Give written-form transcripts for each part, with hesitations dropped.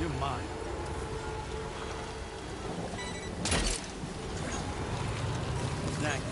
You're mine. Thank you.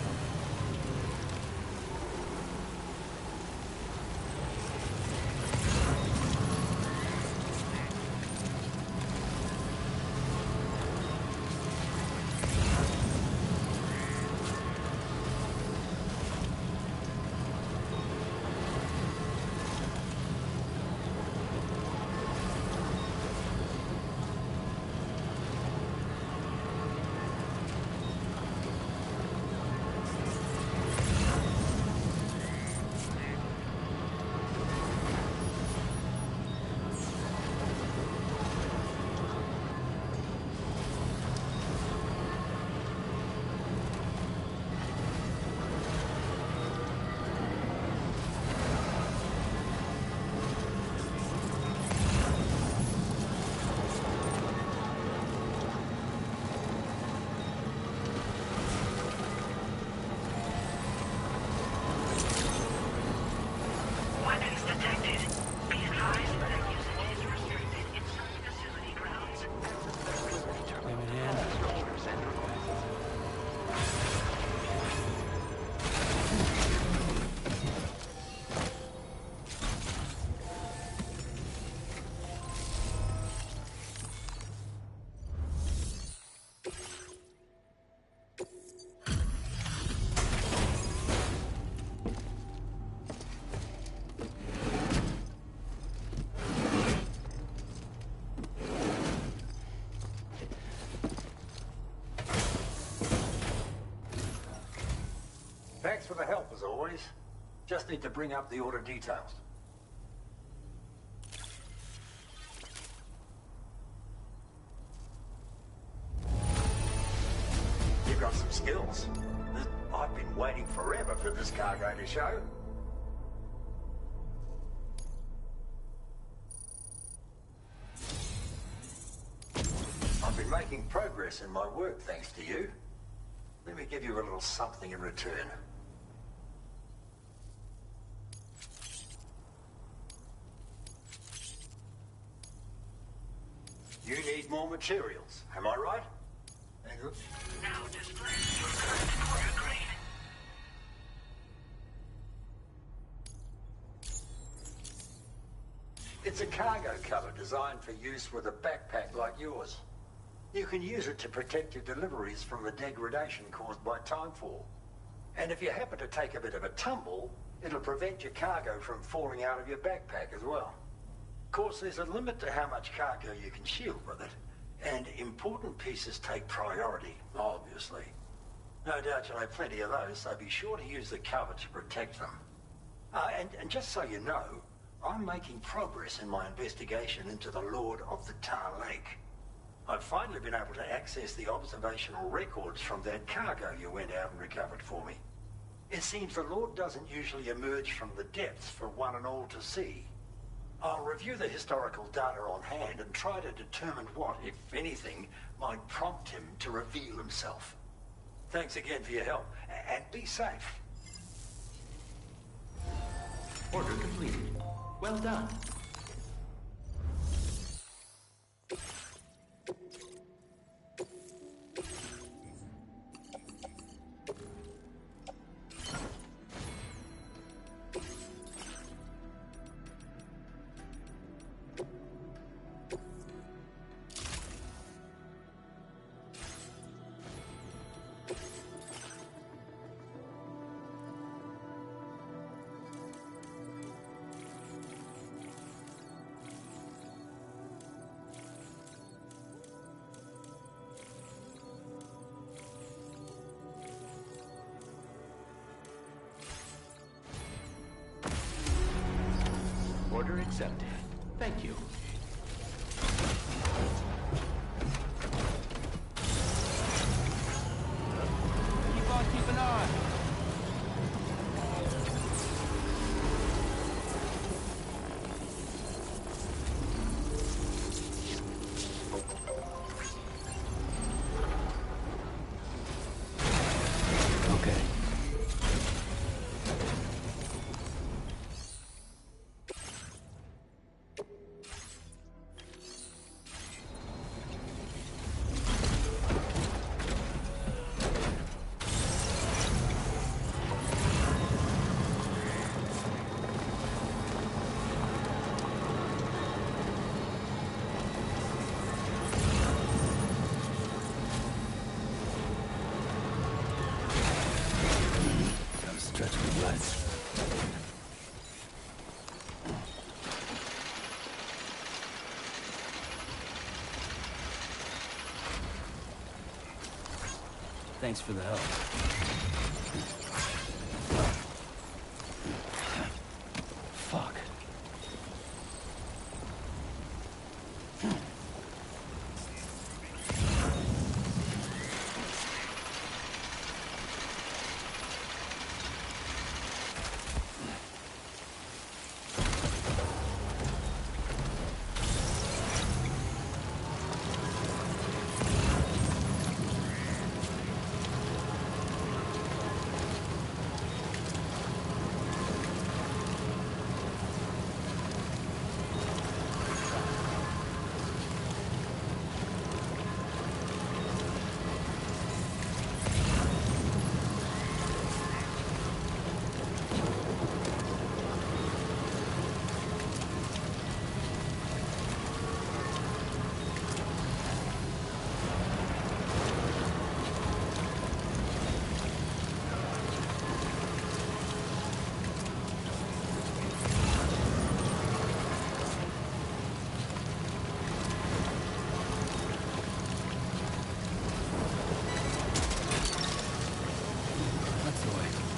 Thanks for the help, as always. Just need to bring up the order details. You've got some skills. I've been waiting forever for this cargo to show. I've been making progress in my work thanks to you. Let me give you a little something in return. You need more materials, am I right? Now display your current order grade. It's a cargo cover designed for use with a backpack like yours. You can use it to protect your deliveries from the degradation caused by timefall. And if you happen to take a bit of a tumble, it'll prevent your cargo from falling out of your backpack as well. Of course, there's a limit to how much cargo you can shield with it, and important pieces take priority, obviously. No doubt you'll have plenty of those, so be sure to use the cover to protect them. And just so you know, I'm making progress in my investigation into the Lord of the Tar Lake. I've finally been able to access the observational records from that cargo you went out and recovered for me. It seems the Lord doesn't usually emerge from the depths for one and all to see. I'll review the historical data on hand and try to determine what, if anything, might prompt him to reveal himself. Thanks again for your help, and be safe. Order completed. Well done. Order accepted. Thank you. Keep on keeping on. Okay. Thanks for the help. Fuck.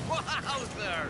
Wowzer!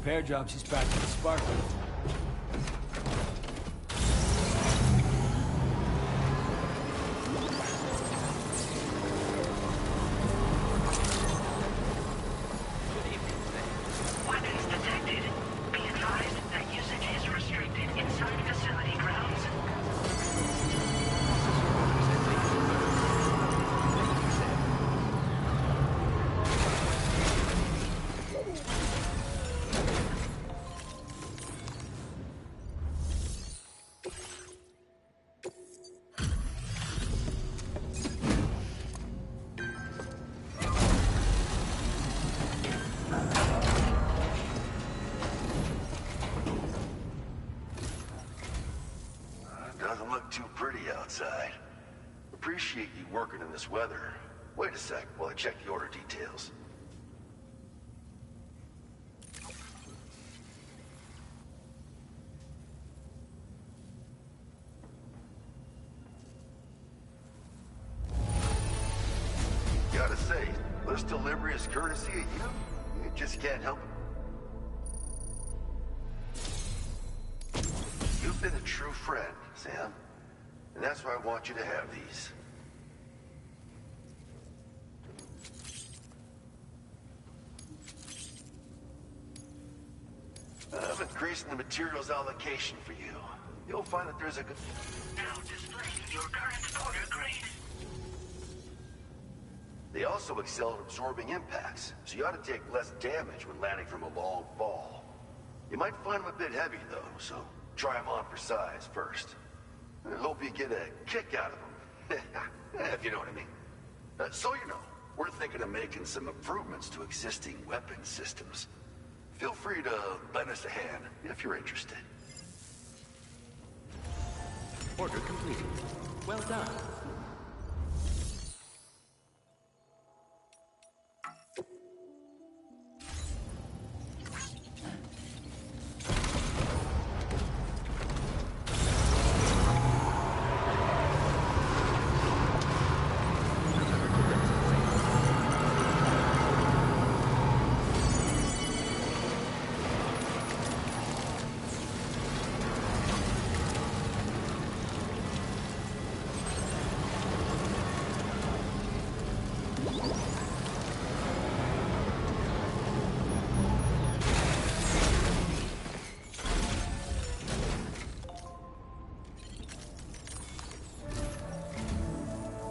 Repair job, she's practically sparkling. Weapons detected. Be advised that usage is restricted inside facility grounds. Doesn't look too pretty outside. Appreciate you working in this weather. Wait a sec while I check the order details. Gotta say, this delivery is courtesy of you. You just can't help it. You've been a true friend, Sam. And that's why I want you to have these. I'm increasing the materials allocation for you. You'll find that there's a good... Now displaying your current order grade. They also excel at absorbing impacts, so you ought to take less damage when landing from a long fall. You might find them a bit heavy, though, so try them on for size first. I hope you get a kick out of them, if you know what I mean. So you know, we're thinking of making some improvements to existing weapon systems. Feel free to lend us a hand if you're interested. Order completed. Well done.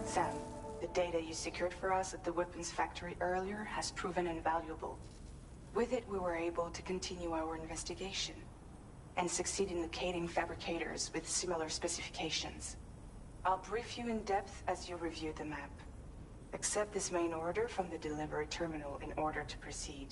Sam, the data you secured for us at the weapons factory earlier has proven invaluable. With it, we were able to continue our investigation and succeed in locating fabricators with similar specifications. I'll brief you in depth as you review the map. Accept this main order from the delivery terminal in order to proceed.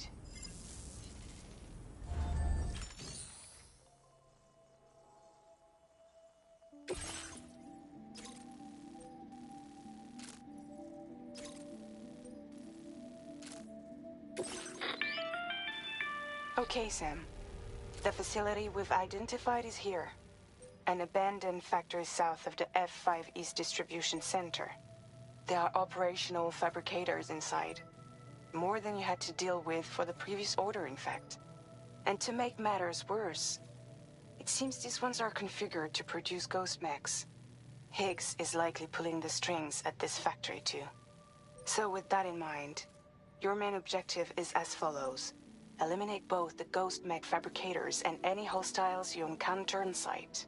Okay, Sam. The facility we've identified is here. An abandoned factory south of the F5 East Distribution Center. There are operational fabricators inside. More than you had to deal with for the previous order, in fact. And to make matters worse, it seems these ones are configured to produce ghost mechs. Higgs is likely pulling the strings at this factory too. So with that in mind, your main objective is as follows. Eliminate both the ghost mech fabricators and any hostiles you encounter on site.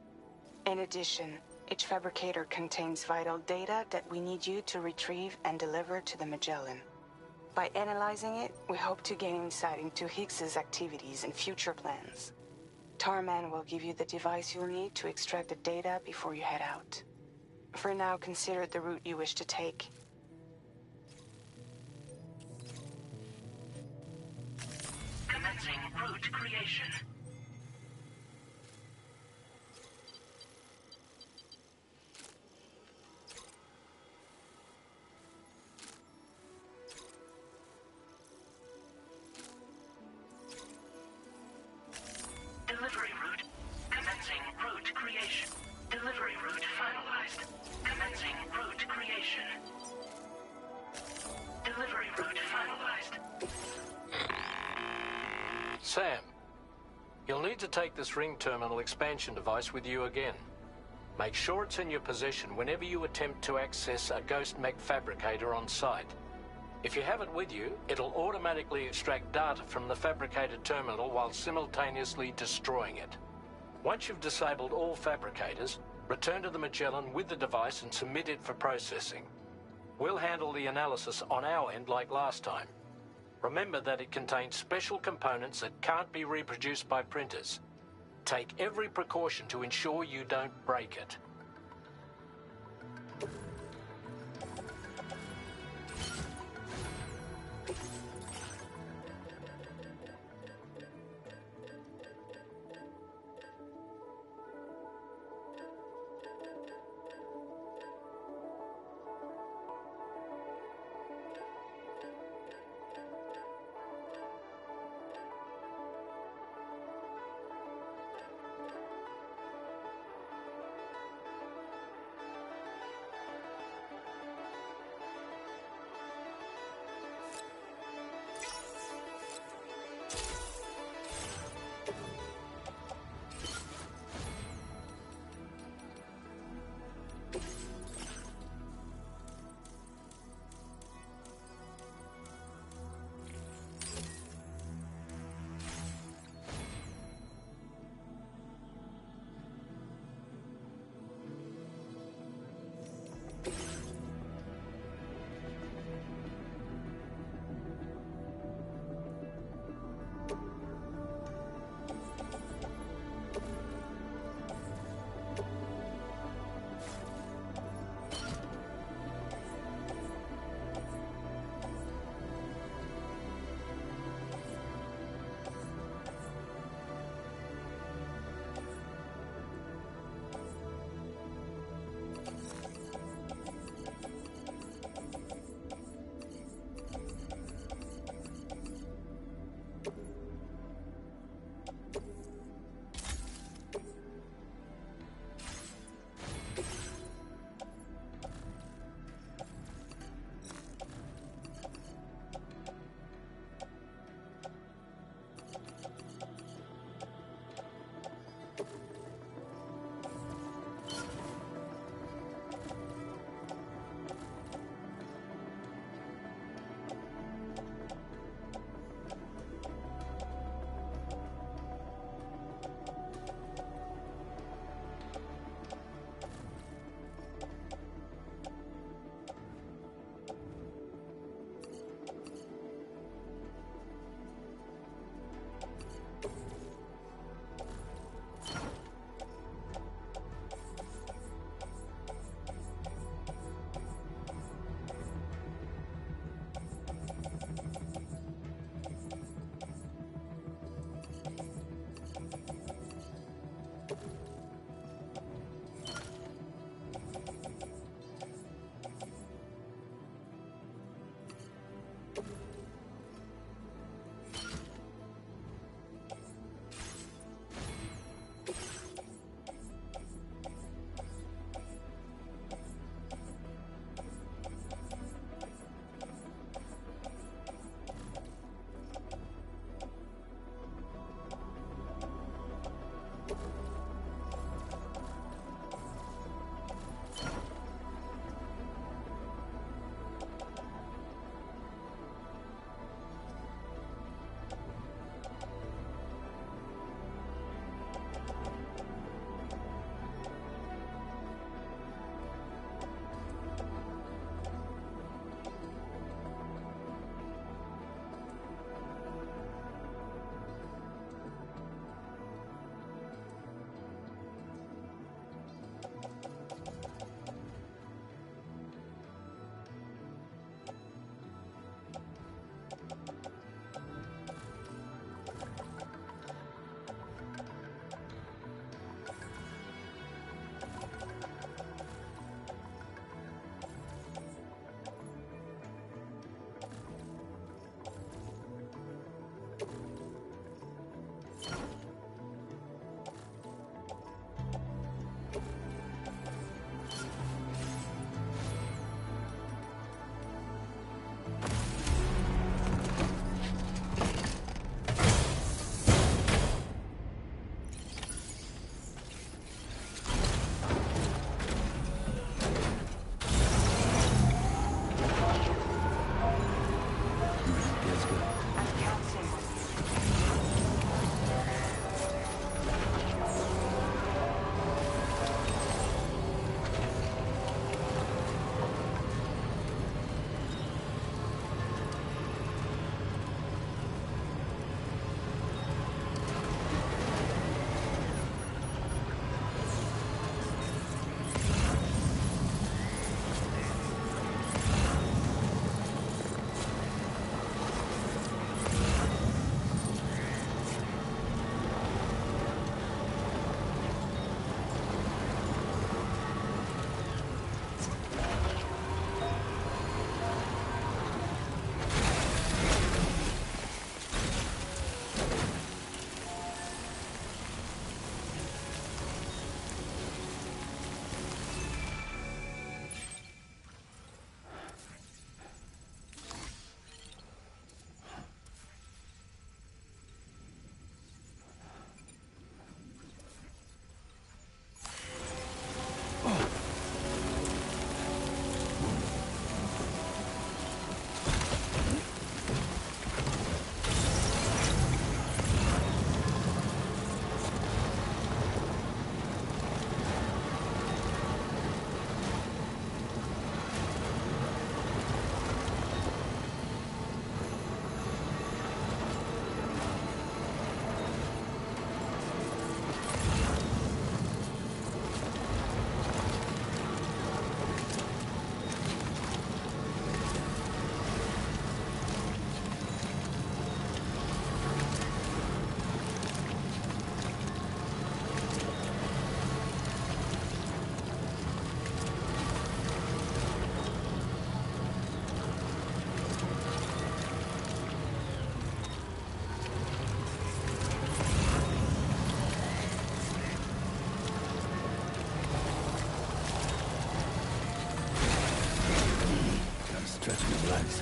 In addition, each fabricator contains vital data that we need you to retrieve and deliver to the Magellan. By analyzing it, we hope to gain insight into Higgs's activities and future plans. Tarman will give you the device you'll need to extract the data before you head out. For now, consider the route you wish to take. Commencing route creation. Delivery route. Commencing route creation. Delivery route finalized. Commencing route creation. Delivery route finalized. Sam, you'll need to take this ring terminal expansion device with you again. Make sure it's in your possession whenever you attempt to access a ghost mech fabricator on site. If you have it with you, it'll automatically extract data from the fabricated terminal while simultaneously destroying it. Once you've disabled all fabricators, return to the Magellan with the device and submit it for processing. We'll handle the analysis on our end like last time. Remember that it contains special components that can't be reproduced by printers. Take every precaution to ensure you don't break it. guys.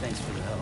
Thanks for the help.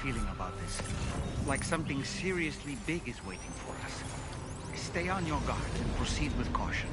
Feeling about this. Like something seriously big is waiting for us. Stay on your guard and proceed with caution.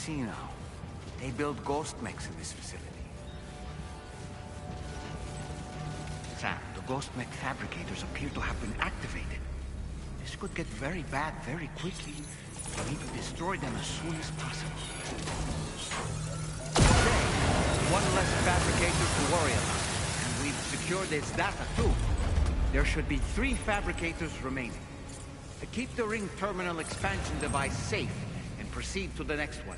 see now. They build ghost mechs in this facility. Sam, the ghost mech fabricators appear to have been activated. This could get very bad very quickly. We need to destroy them as soon as possible. Okay, one less fabricator to worry about. And we've secured its data too. There should be 3 fabricators remaining. Keep the ring terminal expansion device safe and proceed to the next one.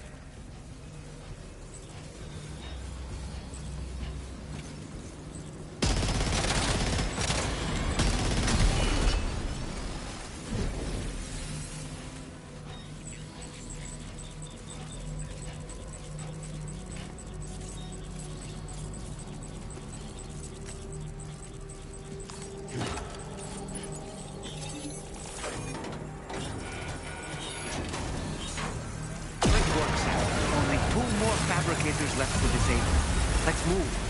Fabricators left to disable. Let's move.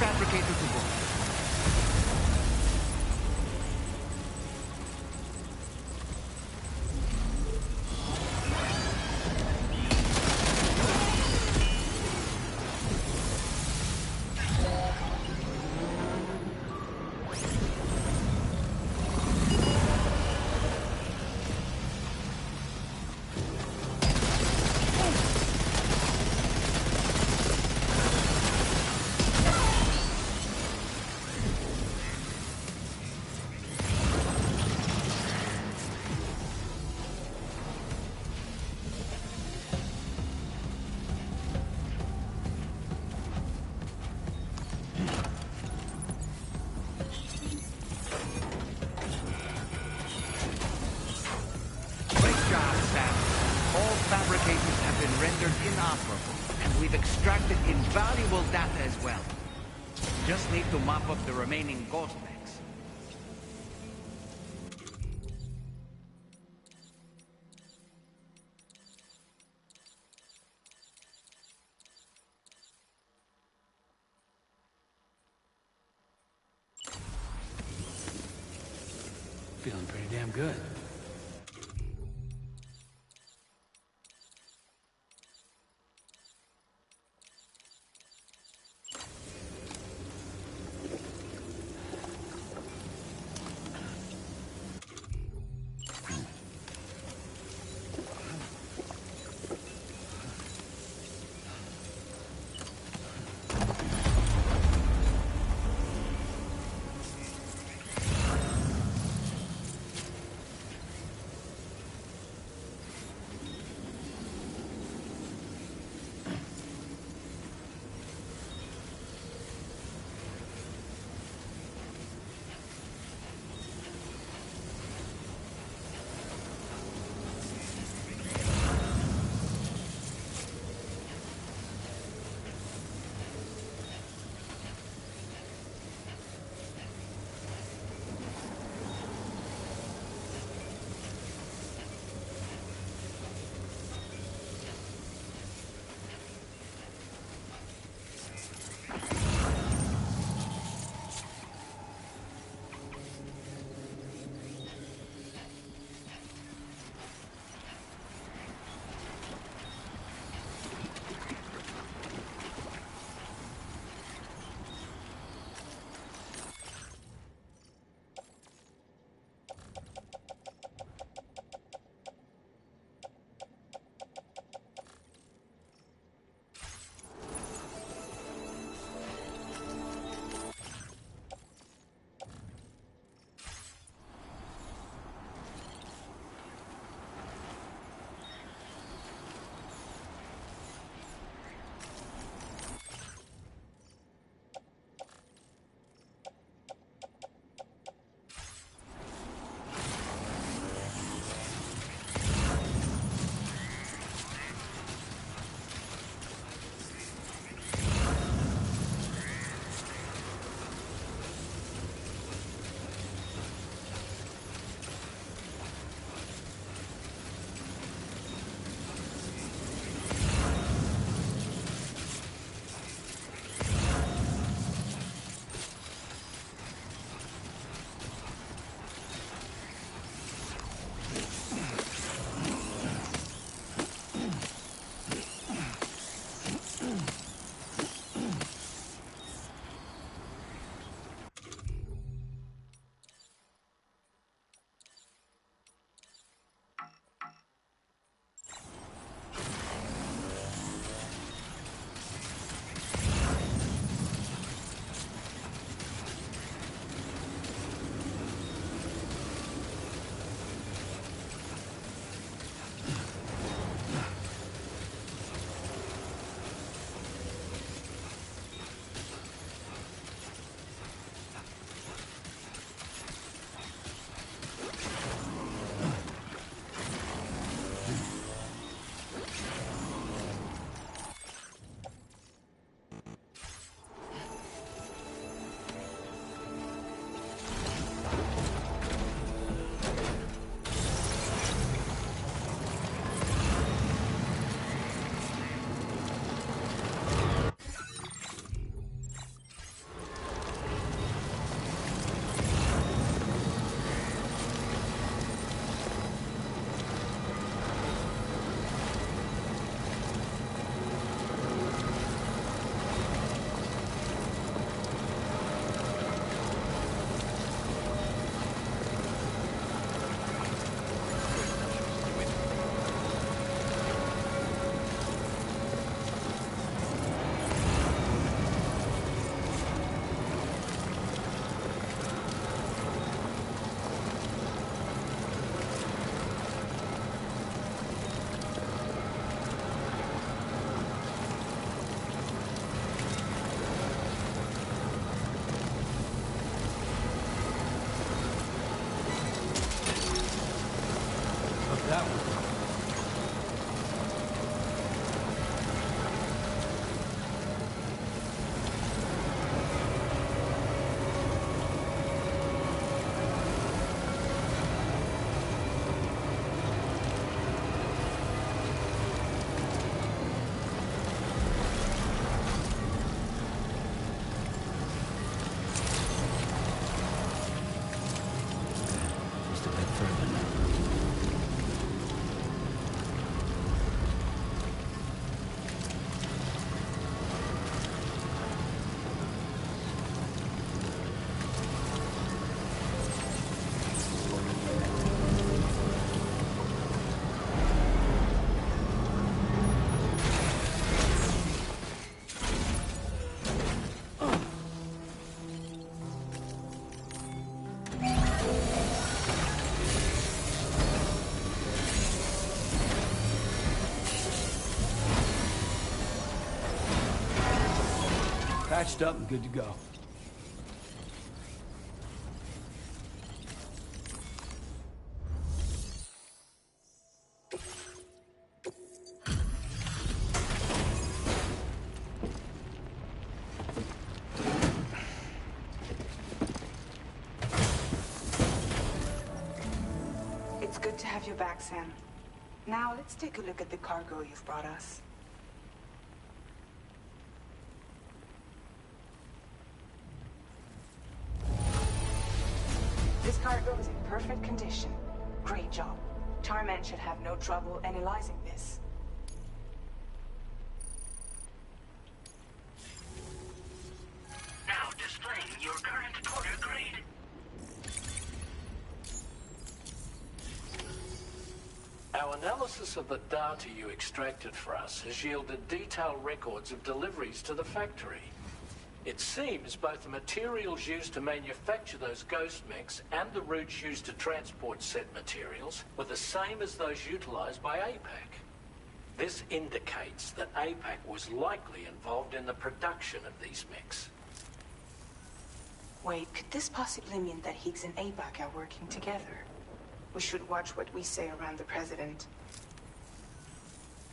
Fabricator to go. Fabricators have been rendered inoperable, and we've extracted invaluable data as well. Just need to mop up the remaining ghost mechs. Feeling pretty damn good. patched up and good to go. It's good to have you back, Sam. Now, let's take a look at the cargo you've brought us. This cargo is in perfect condition. Great job. Tarman should have no trouble analyzing this. Now displaying your current order grade. Our analysis of the data you extracted for us has yielded detailed records of deliveries to the factory. It seems both the materials used to manufacture those ghost mechs and the routes used to transport said materials were the same as those utilized by APAC. This indicates that APAC was likely involved in the production of these mechs. Wait, could this possibly mean that Higgs and APAC are working together? We should watch what we say around the President.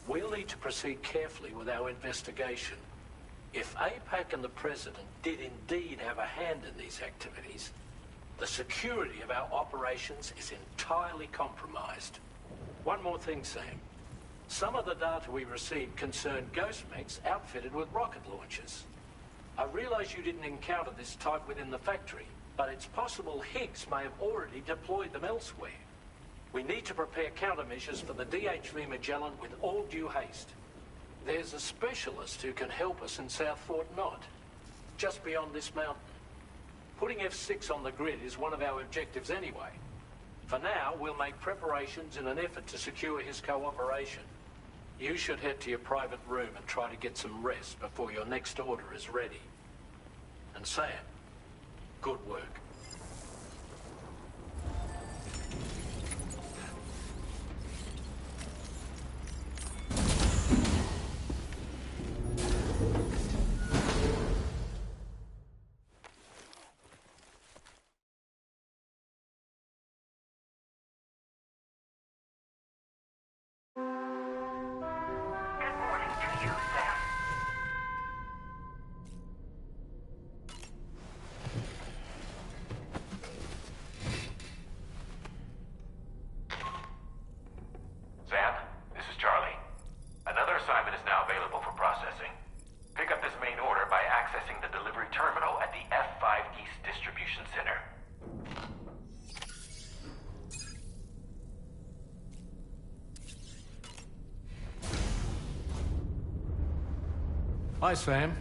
We'll need to proceed carefully with our investigation. If APAC and the President did indeed have a hand in these activities, the security of our operations is entirely compromised. One more thing, Sam. Some of the data we received concerned ghost mechs outfitted with rocket launchers. I realize you didn't encounter this type within the factory, but it's possible Higgs may have already deployed them elsewhere. We need to prepare countermeasures for the DHV Magellan with all due haste. There's a specialist who can help us in South Fort Knott, just beyond this mountain. Putting F6 on the grid is one of our objectives anyway. For now, we'll make preparations in an effort to secure his cooperation. You should head to your private room and try to get some rest before your next order is ready. And Sam, good work. Hi, Sam.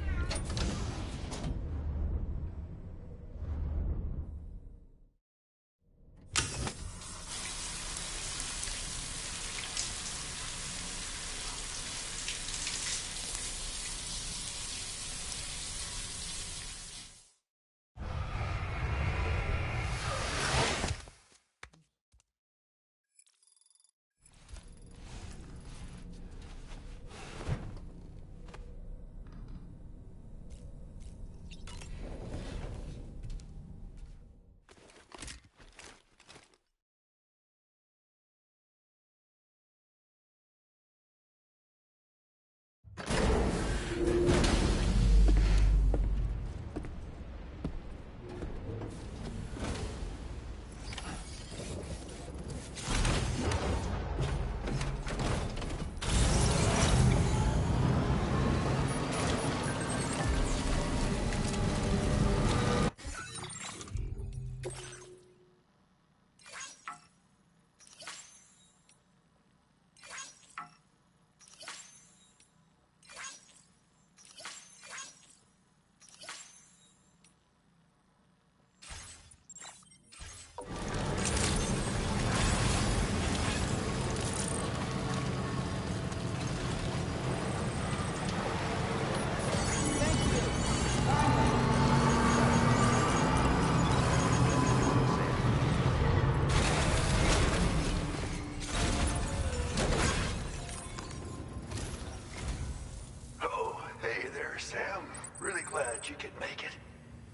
there, Sam. Really glad you could make it.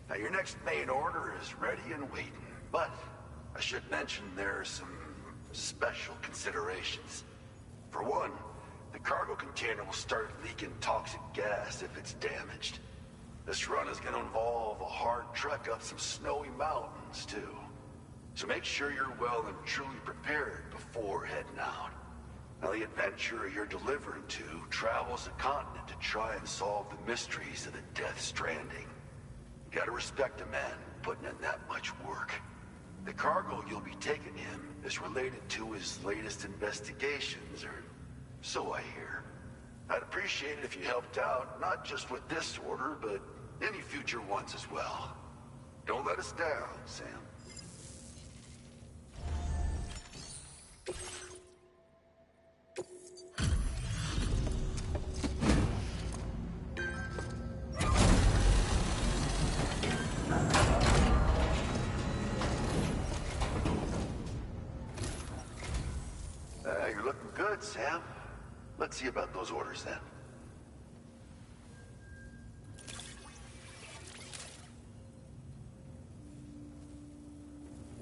Now, your next main order is ready and waiting. But I should mention there are some special considerations. For one, the cargo container will start leaking toxic gas if it's damaged. This run is going to involve a hard trek up some snowy mountains, too. So make sure you're well and truly prepared before heading out. Now, the adventurer you're delivering to travels the continent to try and solve the mysteries of the Death Stranding. You gotta respect a man putting in that much work. The cargo you'll be taking him is related to his latest investigations, or so I hear. I'd appreciate it if you helped out, not just with this order, but any future ones as well. Don't let us down, Sam. You're looking good, Sam. Let's see about those orders then.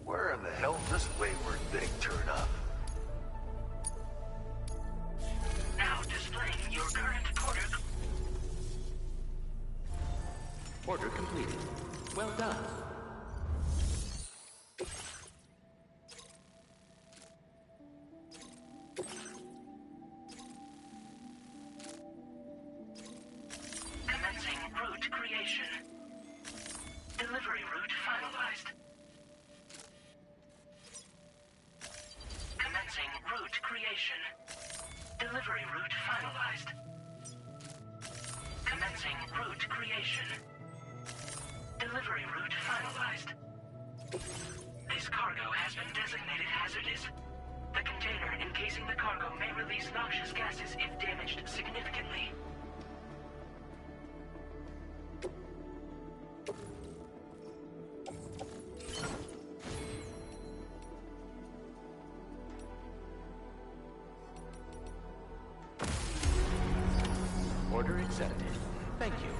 Where in the hell did this wayward thing turn up? Now displaying your current order. Order completed. Well done. Commencing route creation. Delivery route finalized. Commencing route creation. Delivery route finalized. Commencing route creation. Delivery route finalized. This cargo has been designated hazardous. The container encasing the cargo may release noxious gases if damaged significantly. Order accepted. Thank you.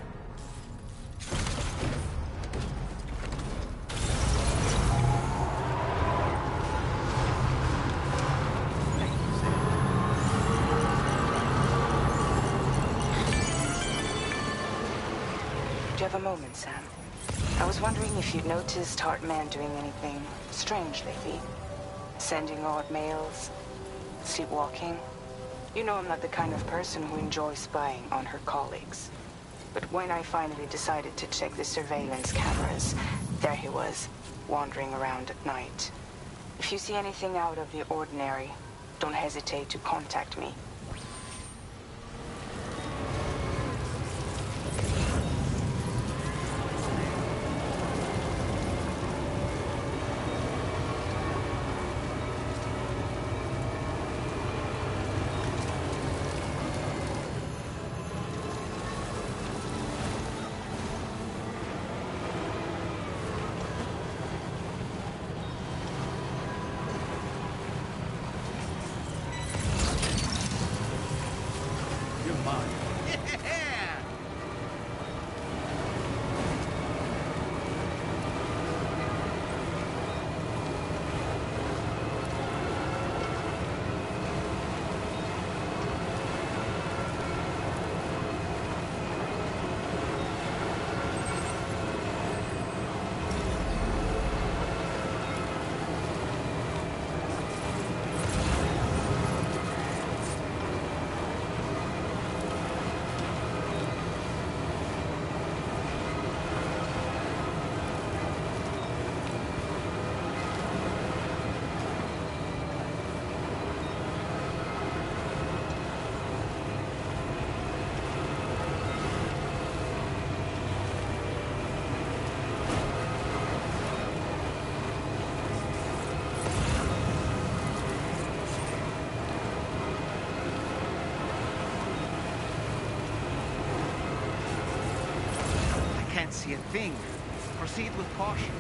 Do you have a moment, Sam? I was wondering if you'd noticed Hartman doing anything strange lately. Sending odd mails, sleepwalking. You know I'm not the kind of person who enjoys spying on her colleagues. But when I finally decided to check the surveillance cameras, there he was, wandering around at night. If you see anything out of the ordinary, don't hesitate to contact me. Can't see a thing. Proceed with caution.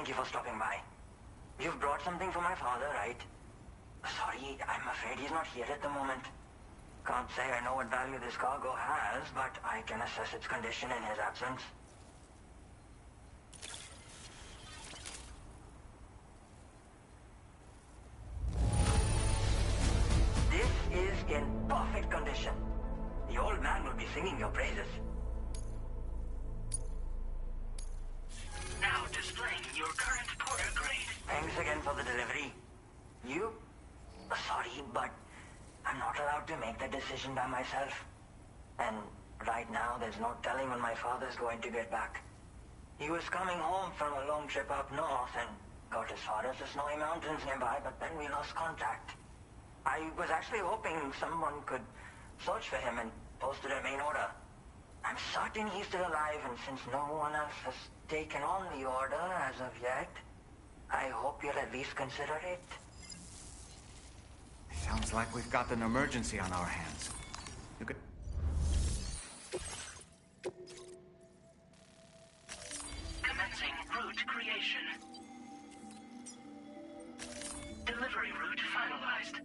Thank you for stopping by. You've brought something for my father, right? Sorry, I'm afraid he's not here at the moment. Can't say I know what value this cargo has, but I can assess its condition in his absence. This is in perfect condition. The old man will be singing your praises. Now displaying your current porter grade. Thanks again for the delivery. You? Sorry, but I'm not allowed to make that decision by myself. And right now, there's no telling when my father's going to get back. He was coming home from a long trip up north and got as far as the snowy mountains nearby, but then we lost contact. I was actually hoping someone could search for him and post a main order. I'm certain he's still alive, and since no one else has taken on the order as of yet, I hope you'll at least consider it. Sounds like we've got an emergency on our hands. You could... Commencing route creation. Delivery route finalized.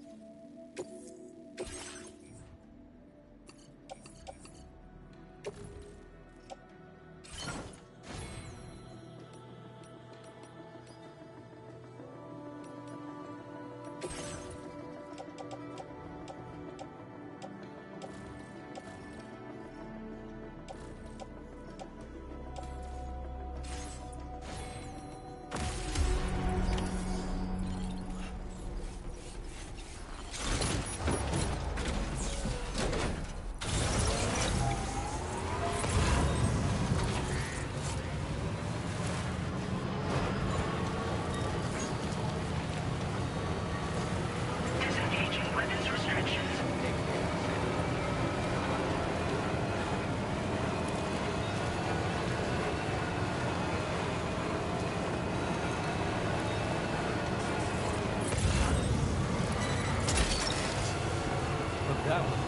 That one.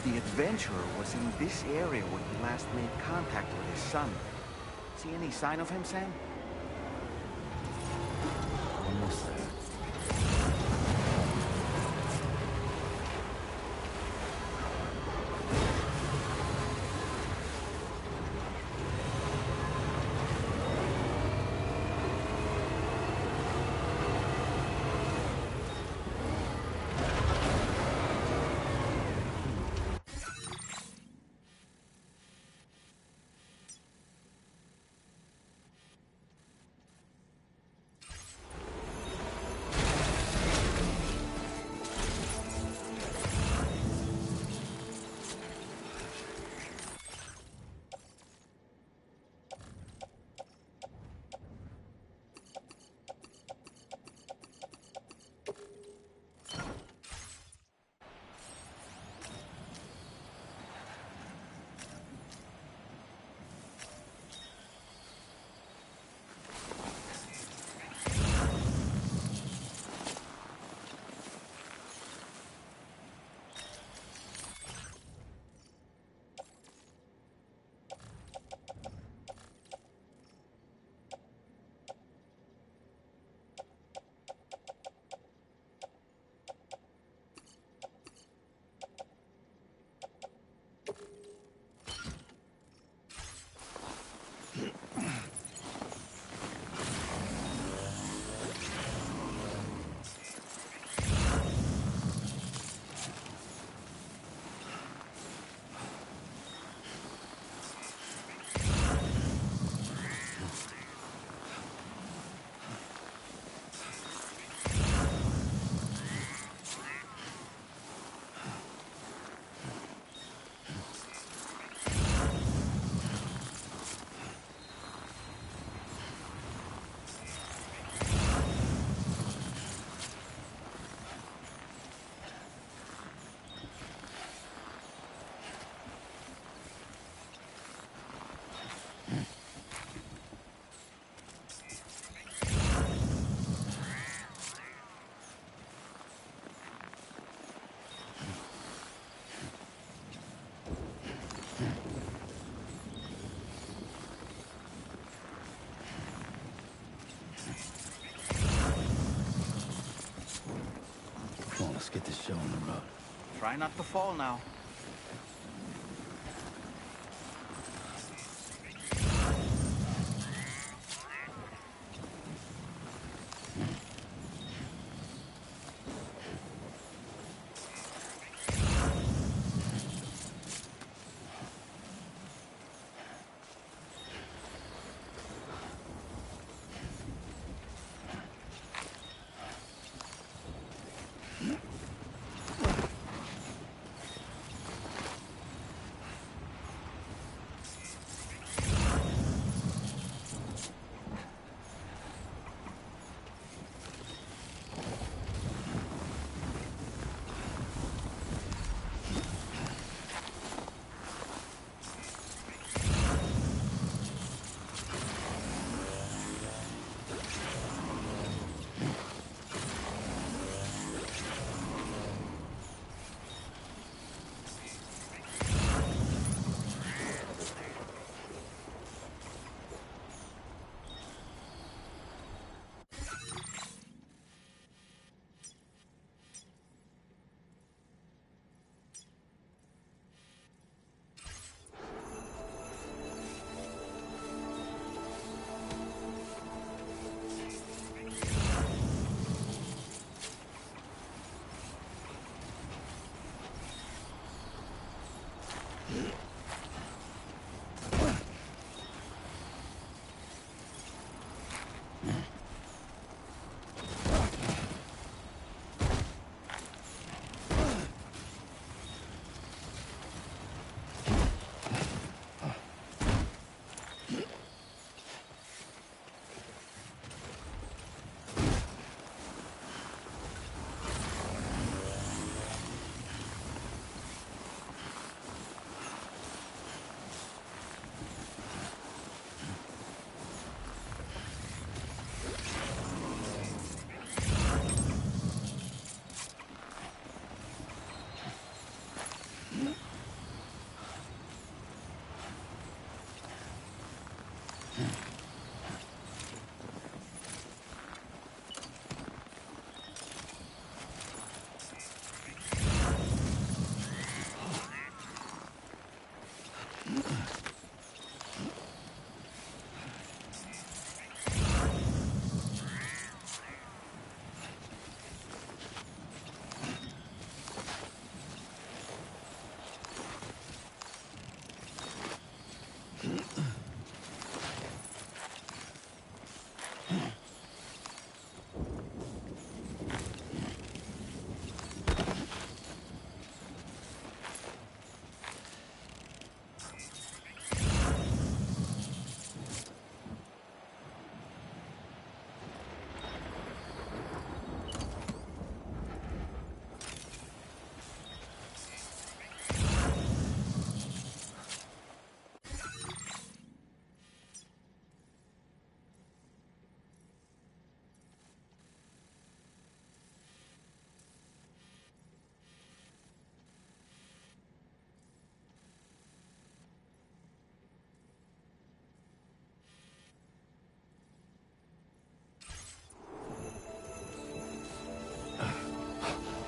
The adventurer was in this area when he last made contact with his son. See any sign of him, Sam? Almost there. Let's get this show on the road. Try not to fall now.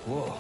Whoa.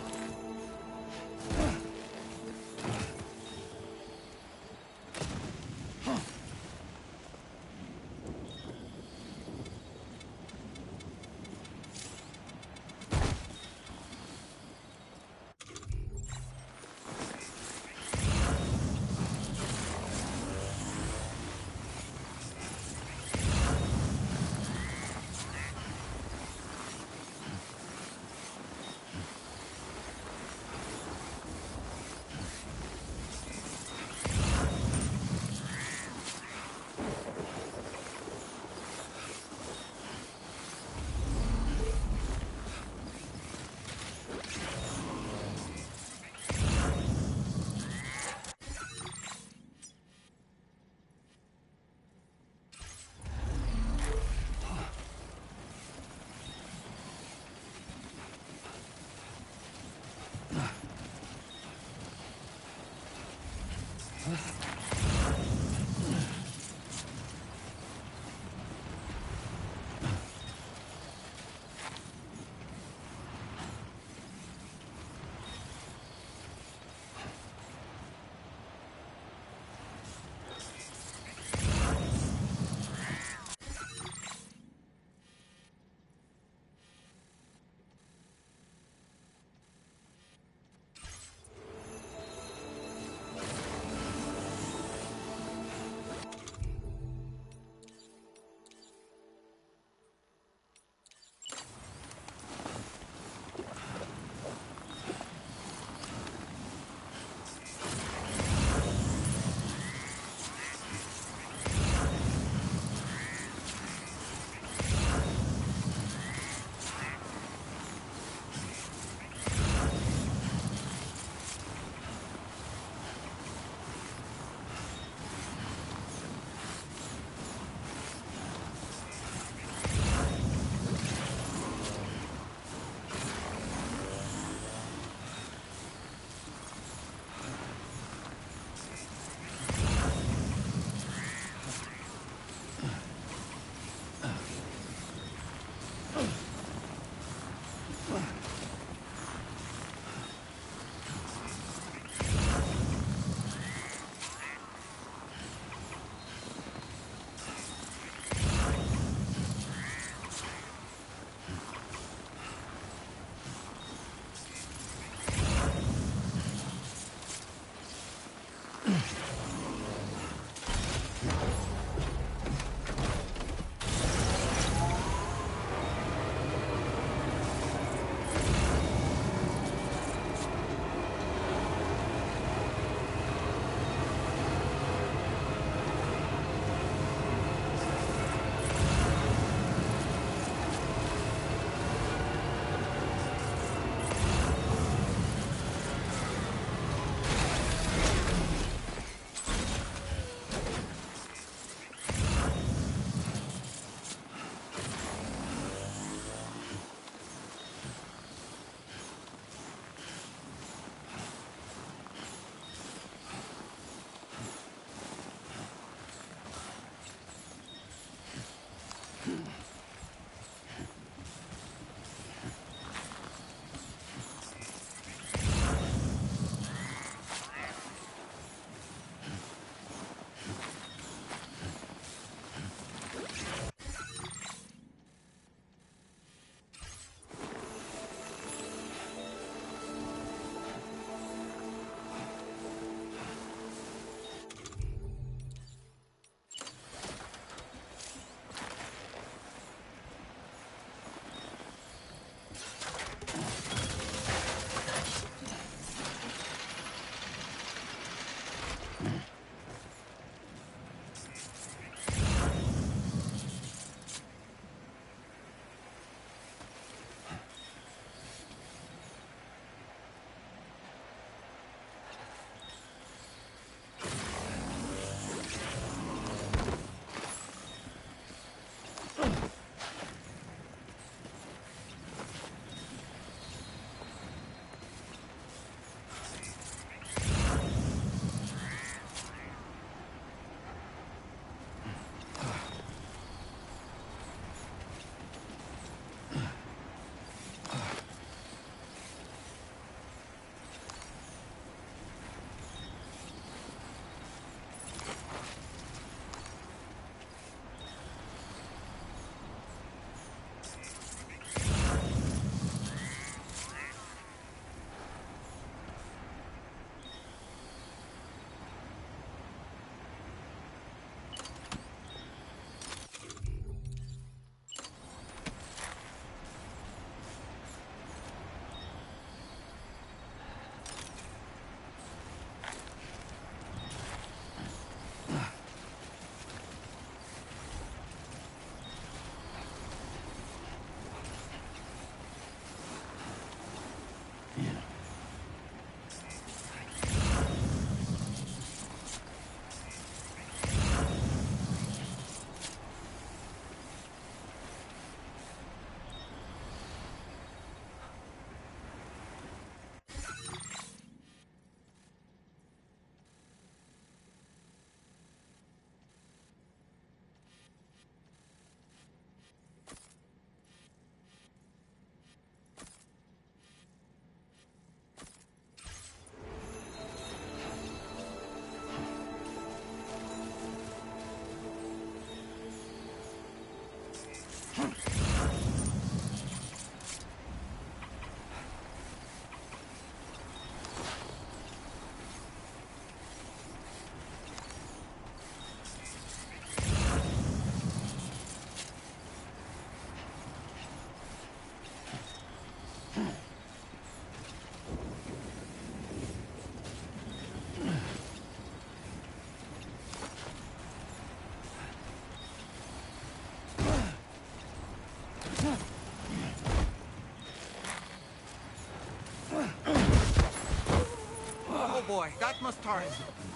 boy. That must hurt.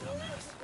Dumbass.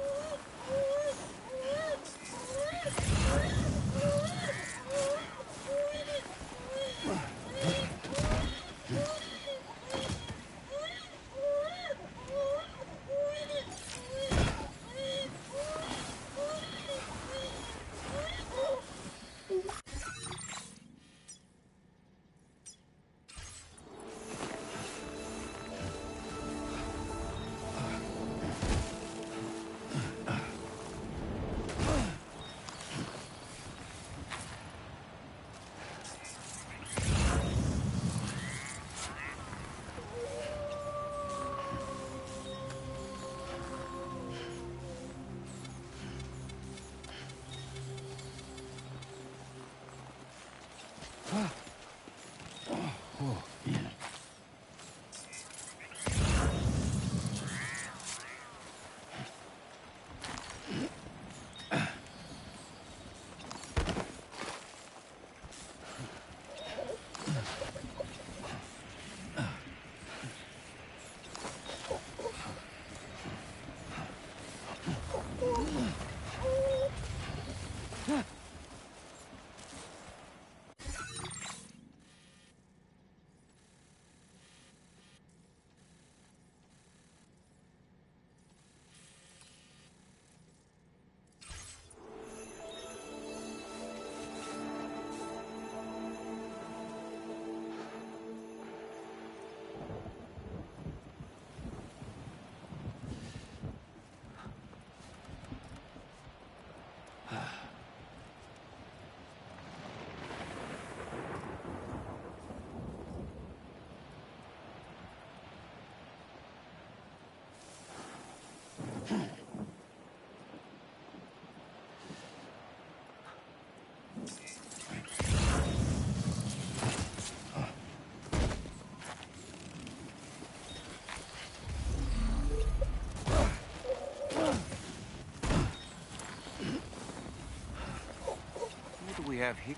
What do we have here?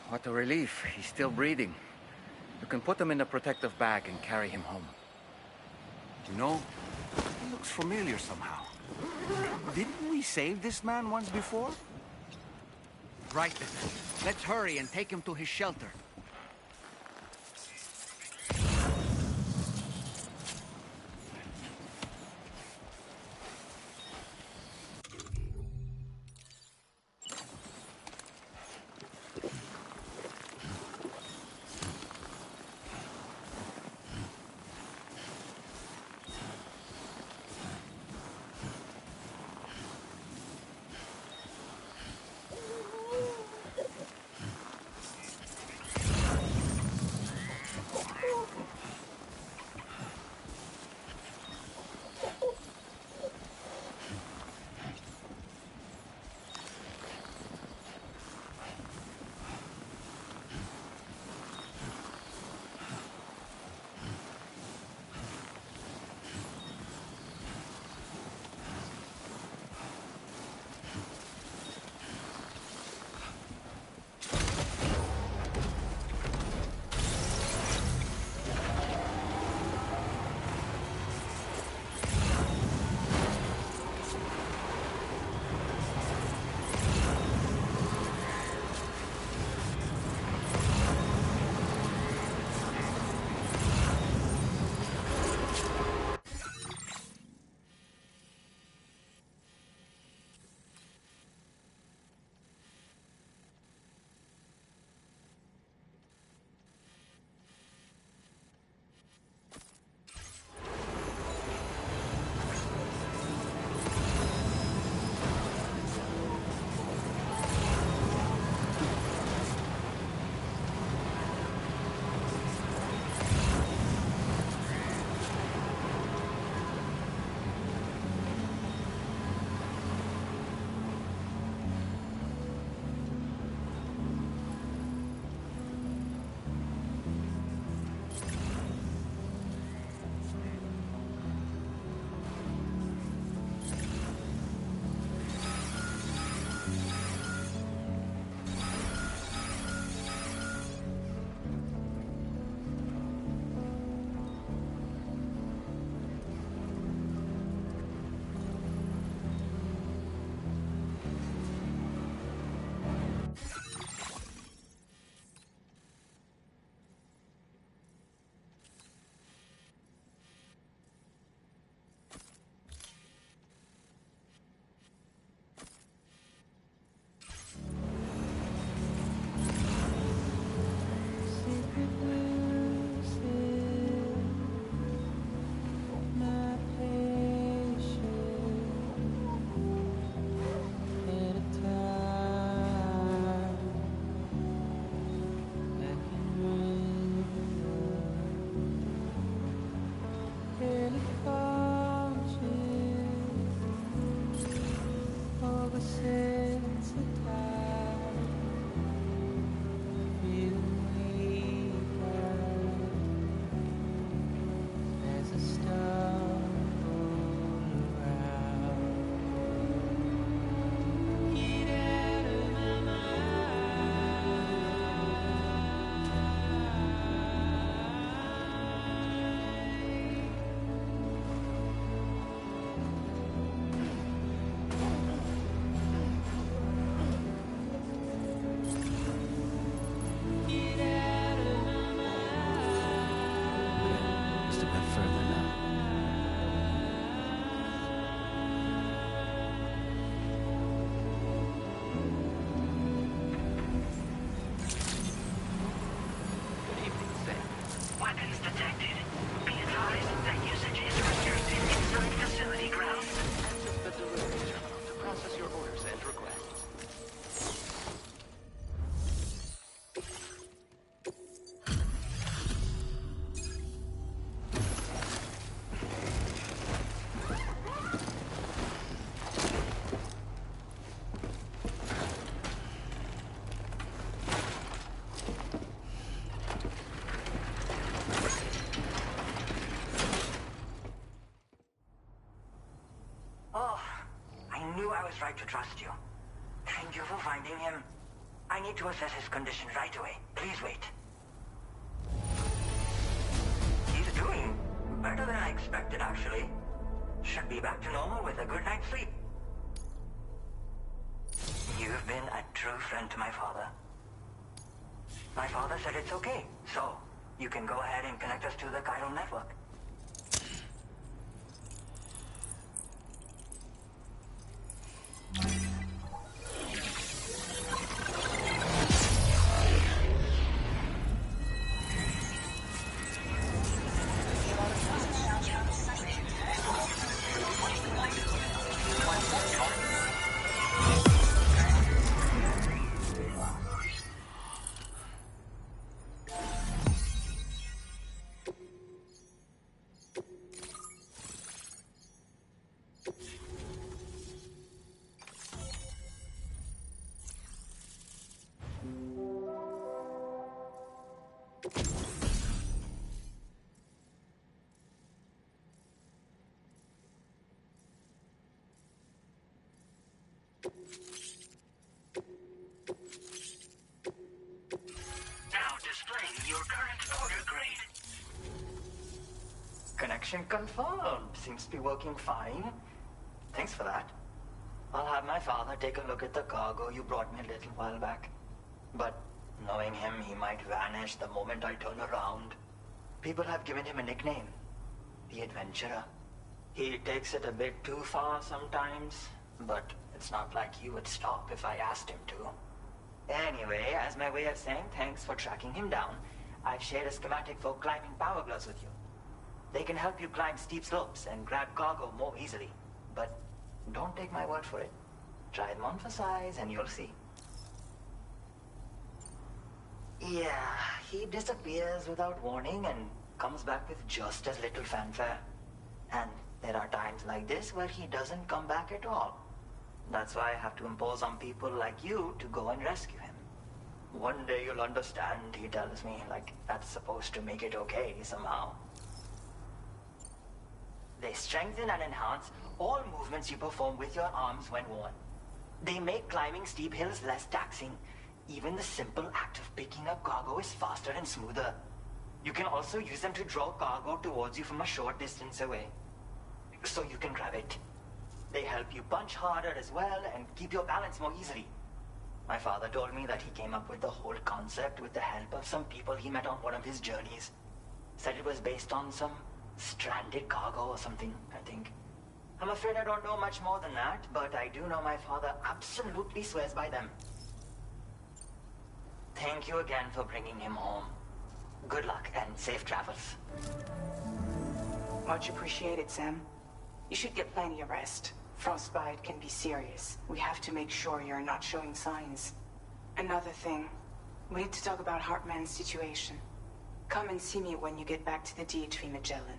What a relief. He's still breathing. You can put him in a protective bag and carry him home. You know, he looks familiar somehow. Didn't we save this man once before? Right then. Let's hurry and take him to his shelter. right to trust you. Thank you for finding him. I need to assess his condition right away. Please wait. He's doing better than I expected, actually. Should be back to normal with a good night's sleep. You've been a true friend to my father. My father said it's okay, so you can go ahead and connect us to the chiral network. Now displaying your current order grade. Connection confirmed. Seems to be working fine. Thanks for that. I'll have my father take a look at the cargo you brought me a little while back. But knowing him, he might vanish the moment I turn around. People have given him a nickname. The Adventurer. He takes it a bit too far sometimes, but it's not like he would stop if I asked him to. Anyway, as my way of saying thanks for tracking him down, I've shared a schematic for climbing power gloves with you. They can help you climb steep slopes and grab cargo more easily. But don't take my word for it. Try them on for size and you'll see. Yeah, he disappears without warning and comes back with just as little fanfare. And there are times like this where he doesn't come back at all. That's why I have to impose on people like you to go and rescue him. One day you'll understand, he tells me, like that's supposed to make it okay somehow. They strengthen and enhance all movements you perform with your arms when worn. They make climbing steep hills less taxing. Even the simple act of picking up cargo is faster and smoother. You can also use them to draw cargo towards you from a short distance away, so you can grab it. They help you punch harder as well and keep your balance more easily. My father told me that he came up with the whole concept with the help of some people he met on one of his journeys. Said it was based on some stranded cargo or something, I think. I'm afraid I don't know much more than that, but I do know my father absolutely swears by them. Thank you again for bringing him home. Good luck and safe travels. Much appreciated, Sam. You should get plenty of rest. Frostbite can be serious. We have to make sure you're not showing signs. Another thing, we need to talk about Hartman's situation. Come and see me when you get back to the DHV Magellan.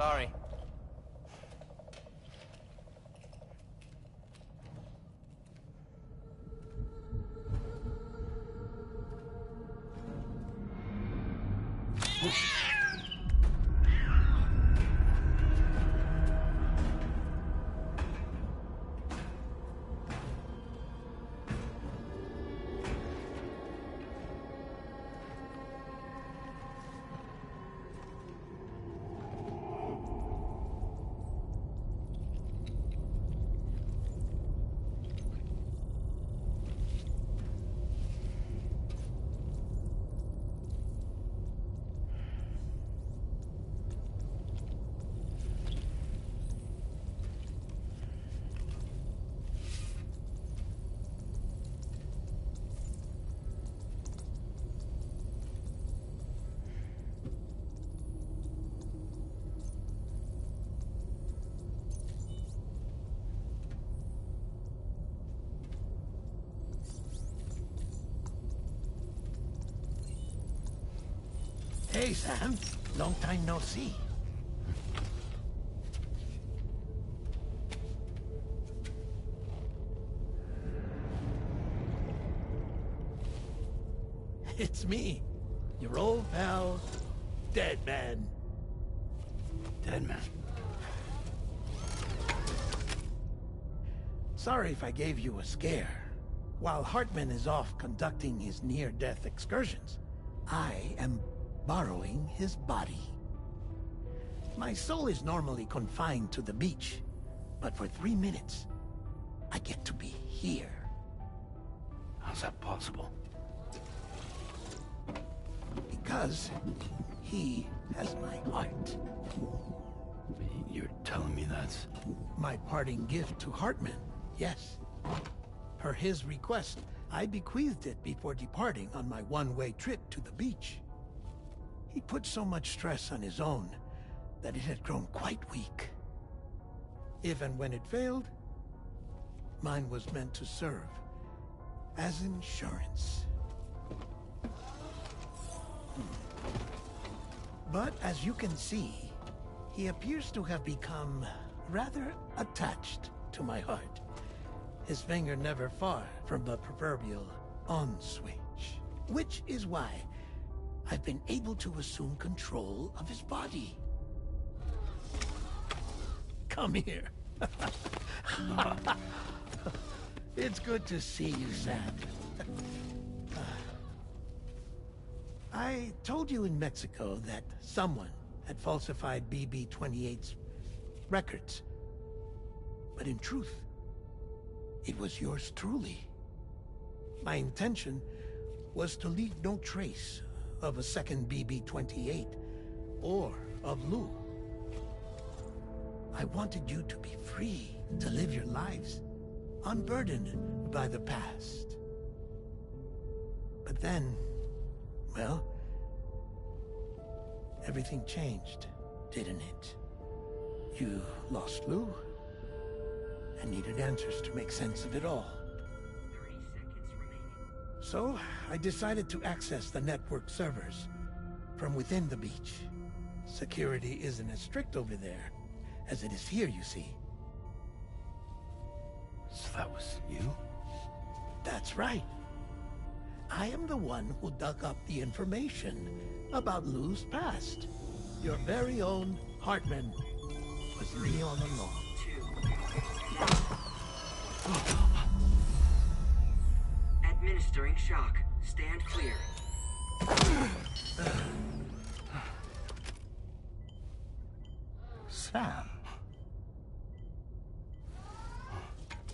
Sorry. Hey, Sam. Long time no see. It's me, your old pal, Dead Man. Dead Man. Sorry if I gave you a scare. While Hartman is off conducting his near-death excursions, I am borrowing his body. My soul is normally confined to the beach, but for 3 minutes, I get to be here. How's that possible? Because he has my heart. You're telling me that's... My parting gift to Hartman, yes. Per his request, I bequeathed it before departing on my one-way trip to the beach. He put so much stress on his own that it had grown quite weak. If and when it failed, mine was meant to serve as insurance. But as you can see, he appears to have become rather attached to my heart. His finger never far from the proverbial on switch. Which is why I've been able to assume control of his body. Come here. It's good to see you, Sam. I told you in Mexico that someone had falsified BB-28's records. But in truth, it was yours truly. My intention was to leave no trace of a second BB-28 or of Lou. I wanted you to be free to live your lives, unburdened by the past. But then, well, everything changed, didn't it? You lost Lou, and needed answers to make sense of it all. 30 seconds remaining. So, I decided to access the network servers from within the beach. Security isn't as strict over there as it is here, you see. So that was you? That's right. I am the one who dug up the information about Lou's past. Your very own Hartman was me all along. 2. Administering shock. Stand clear. Sam?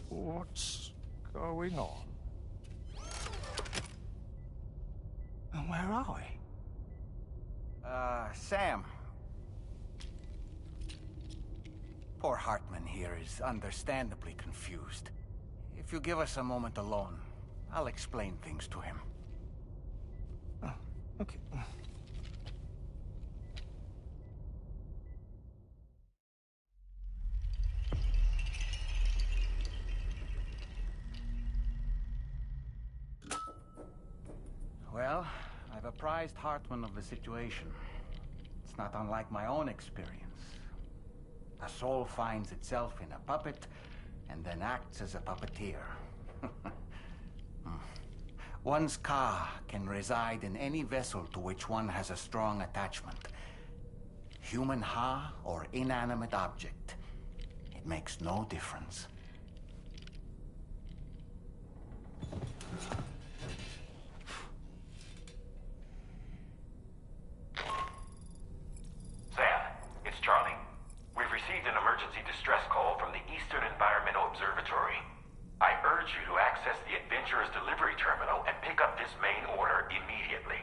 What's going on? And where are we? Sam. Poor Hartman here is understandably confused. If you give us a moment alone, I'll explain things to him. Oh, okay. Well, I've apprised Hartman of the situation. It's not unlike my own experience. A soul finds itself in a puppet and then acts as a puppeteer. One's ka can reside in any vessel to which one has a strong attachment. Human ha or inanimate object. It makes no difference. Sam, it's Charlie. We've received an emergency distress call from the Eastern Environmental Observatory. I urge you to access the Adventurer's delivery terminal and pick up this main order immediately.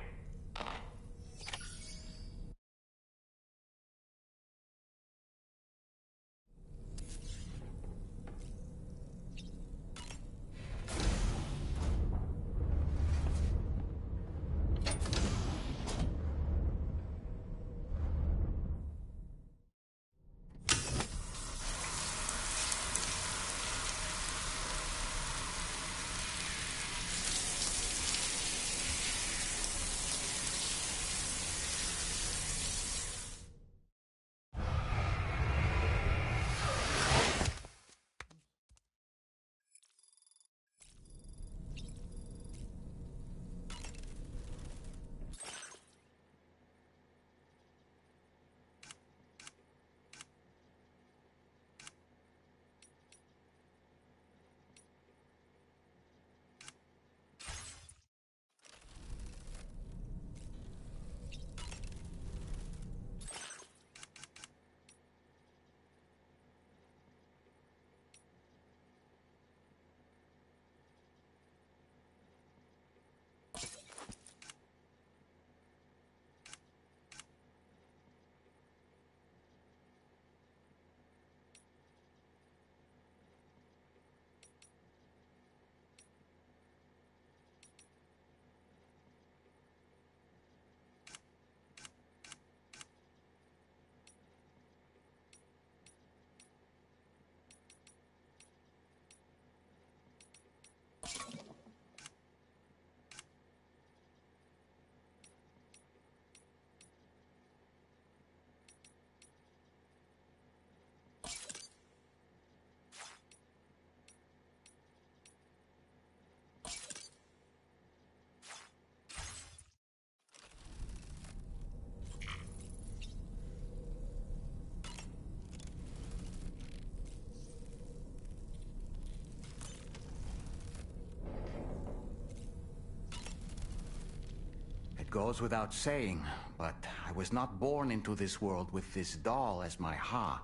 It goes without saying, but I was not born into this world with this doll as my ha.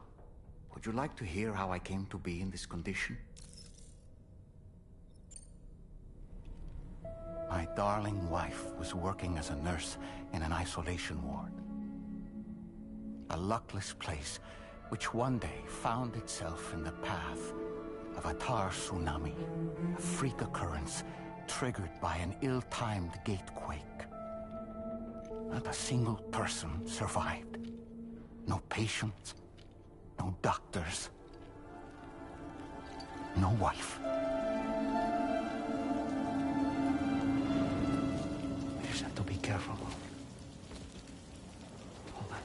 Would you like to hear how I came to be in this condition? My darling wife was working as a nurse in an isolation ward. A luckless place which one day found itself in the path of a tar tsunami, a freak occurrence triggered by an ill-timed gatequake. Not a single person survived. No patients, no doctors, no wife. We just have to be careful. Hold on.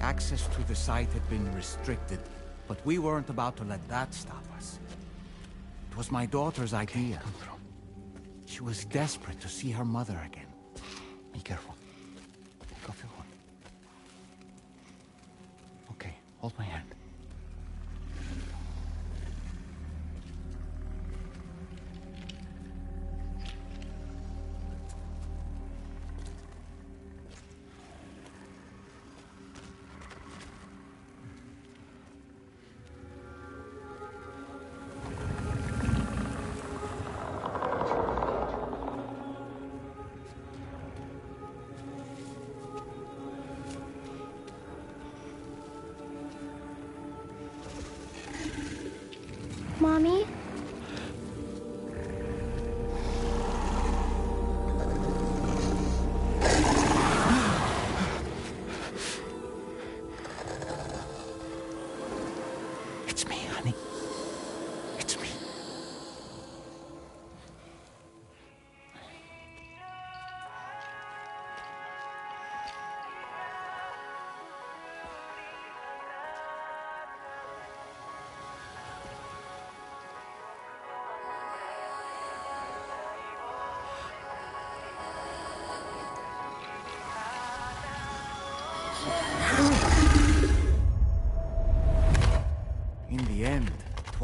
Access to the site had been restricted, but we weren't about to let that stop us. It was my daughter's idea. Come through. She was desperate to see her mother again. Be careful. Take off your hood. Okay, hold my hand.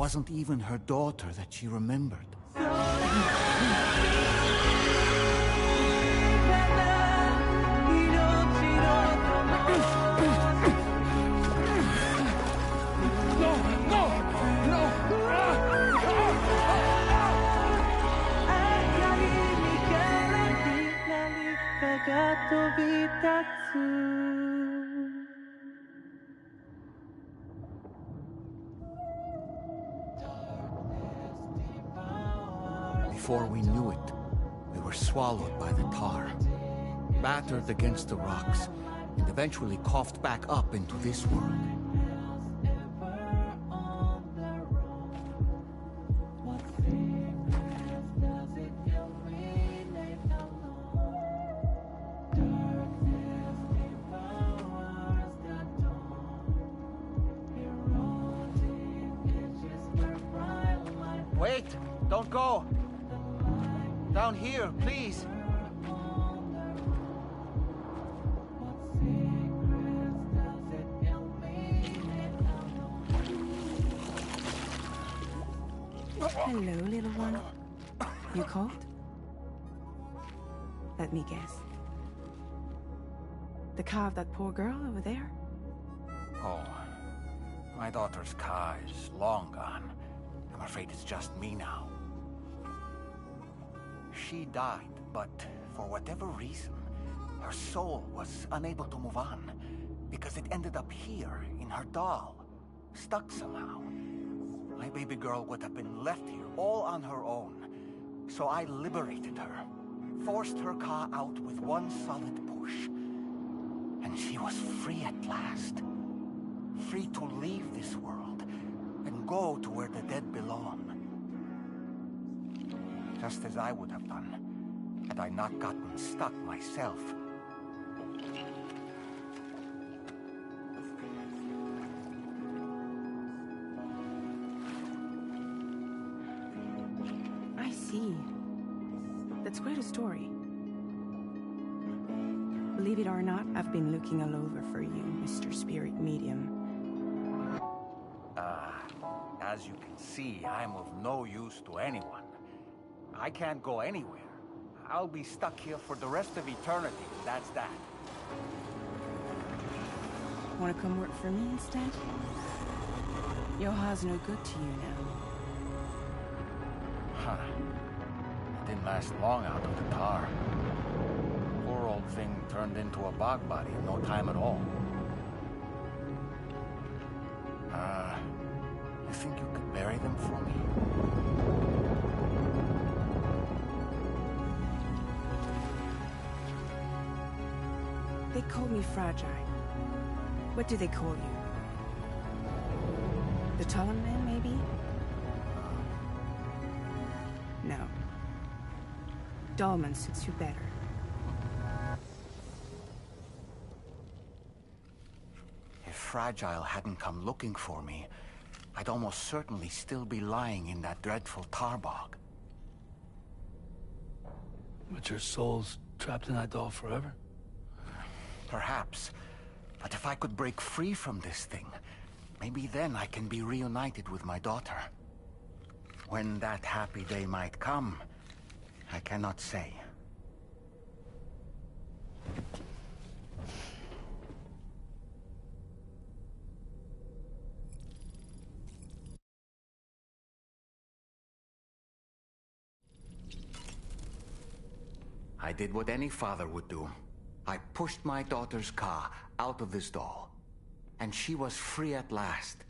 wasn't even her daughter that she remembered. Before we knew it, we were swallowed by the tar, battered against the rocks, and eventually coughed back up into this world. Wait! Don't go! Down here, please! Hello, little one. You cold? Let me guess. The car of that poor girl over there? Oh, my daughter's car is long gone. I'm afraid it's just me now. She died, but for whatever reason, her soul was unable to move on, because it ended up here, in her doll, stuck somehow. My baby girl would have been left here all on her own, so I liberated her, forced her car out with one solid push, and she was free at last. Free to leave this world and go to where the dead belong. Just as I would have done, had I not gotten stuck myself. I see. That's quite a story. Believe it or not, I've been looking all over for you, Mr. Spirit Medium. As you can see, I'm of no use to anyone. I can't go anywhere. I'll be stuck here for the rest of eternity, that's that. Want to come work for me instead? Yoha's no good to you now. Huh. It didn't last long out of the tar. Poor old thing turned into a bog body in no time at all. You think you could bury them for me? They call me fragile. What do they call you? The Talon Man, maybe? No. Dolman suits you better. If Fragile hadn't come looking for me, I'd almost certainly still be lying in that dreadful tar bog. But your soul's trapped in that doll forever? Perhaps. But if I could break free from this thing, maybe then I can be reunited with my daughter. When that happy day might come, I cannot say. I did what any father would do. I pushed my daughter's car out of this doll. And she was free at last.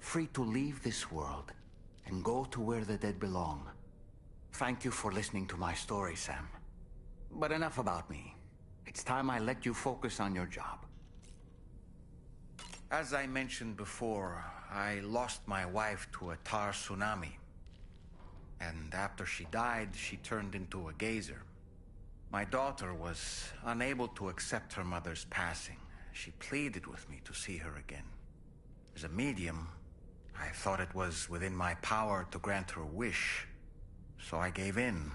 Free to leave this world and go to where the dead belong. Thank you for listening to my story, Sam. But enough about me. It's time I let you focus on your job. As I mentioned before, I lost my wife to a tar tsunami. And after she died, she turned into a geyser. My daughter was unable to accept her mother's passing. She pleaded with me to see her again. As a medium, I thought it was within my power to grant her wish. So I gave in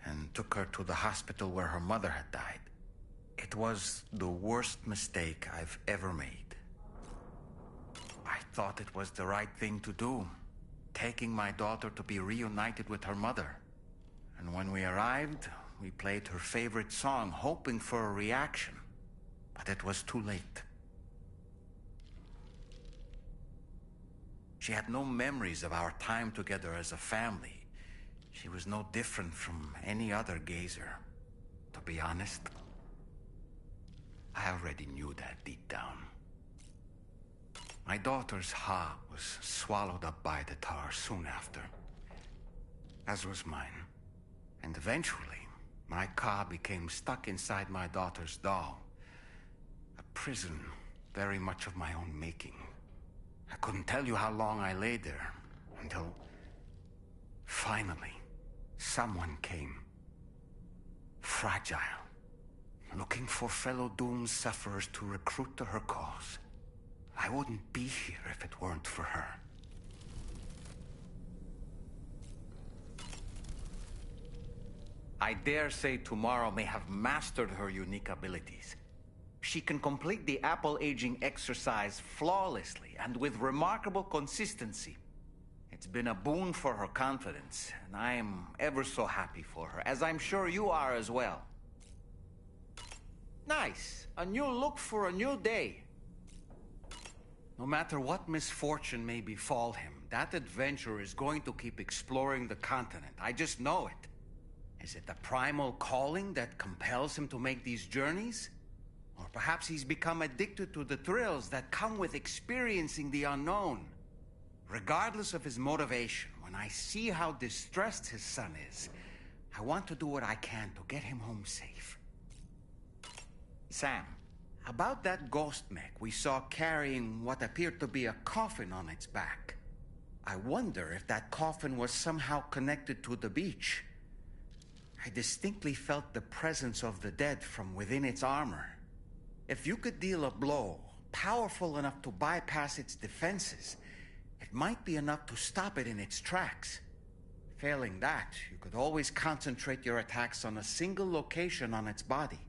and took her to the hospital where her mother had died. It was the worst mistake I've ever made. I thought it was the right thing to do. taking my daughter to be reunited with her mother. And when we arrived, we played her favorite song, hoping for a reaction. But it was too late. She had no memories of our time together as a family. She was no different from any other gazer. To be honest, I already knew that deep down. My daughter's heart was swallowed up by the tar soon after, as was mine. And eventually, my car became stuck inside my daughter's doll. A prison very much of my own making. I couldn't tell you how long I lay there, until finally, someone came. Fragile. Looking for fellow doomed sufferers to recruit to her cause. I wouldn't be here if it weren't for her. I dare say tomorrow may have mastered her unique abilities. She can complete the apple aging exercise flawlessly and with remarkable consistency. It's been a boon for her confidence, and I am ever so happy for her, as I'm sure you are as well. Nice. A new look for a new day. No matter what misfortune may befall him, that adventurer is going to keep exploring the continent. I just know it. Is it the primal calling that compels him to make these journeys? Or perhaps he's become addicted to the thrills that come with experiencing the unknown. Regardless of his motivation, when I see how distressed his son is, I want to do what I can to get him home safe. Sam, about that ghost mech we saw carrying what appeared to be a coffin on its back. I wonder if that coffin was somehow connected to the beach. I distinctly felt the presence of the dead from within its armor. If you could deal a blow powerful enough to bypass its defenses, it might be enough to stop it in its tracks. Failing that, you could always concentrate your attacks on a single location on its body.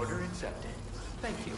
Order accepted. Thank you.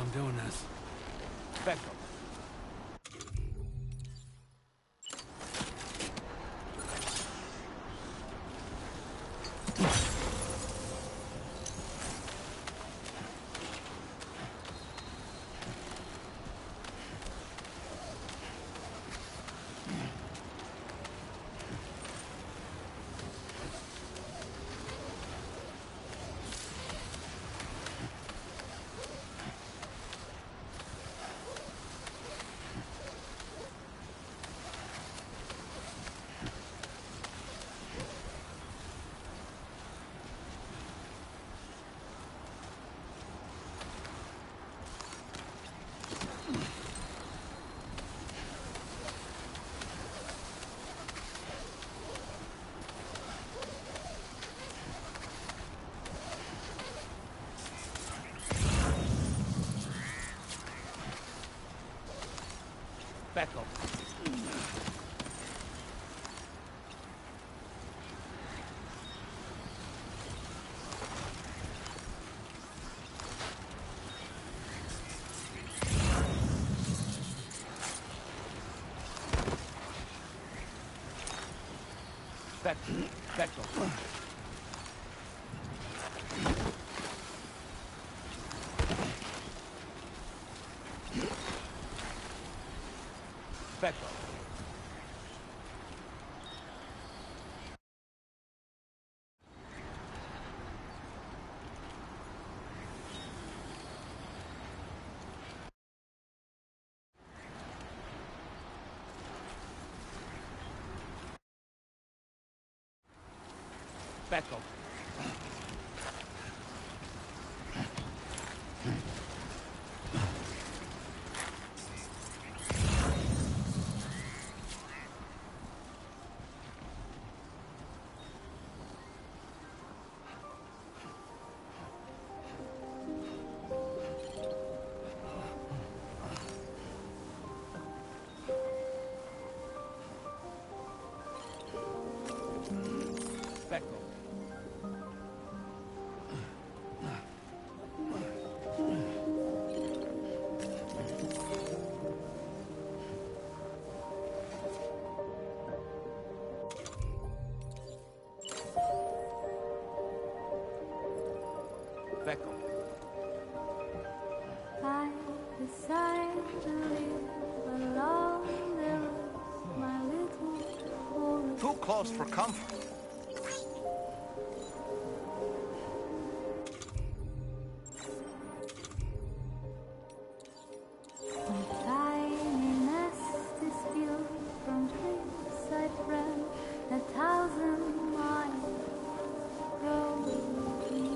I'm doing this. Becco. Becco. Becco. Becco. Becco. Becco. Becco. I decide to live alone. There is my little forest. Too close for comfort. My tiny nest is built from trees I've ran 1,000 miles from me.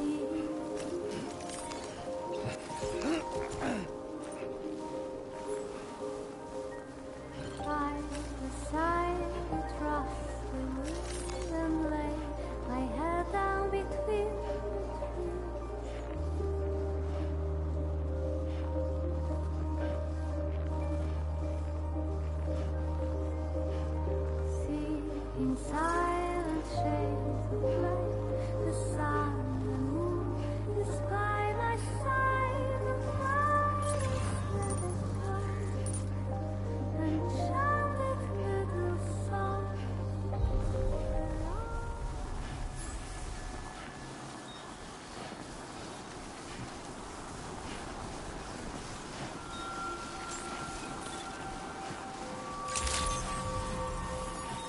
I decide to trust the wind and lay my head down between the trees. See in silent shades of light, the sun and moon is by my side, and I enchanted little song.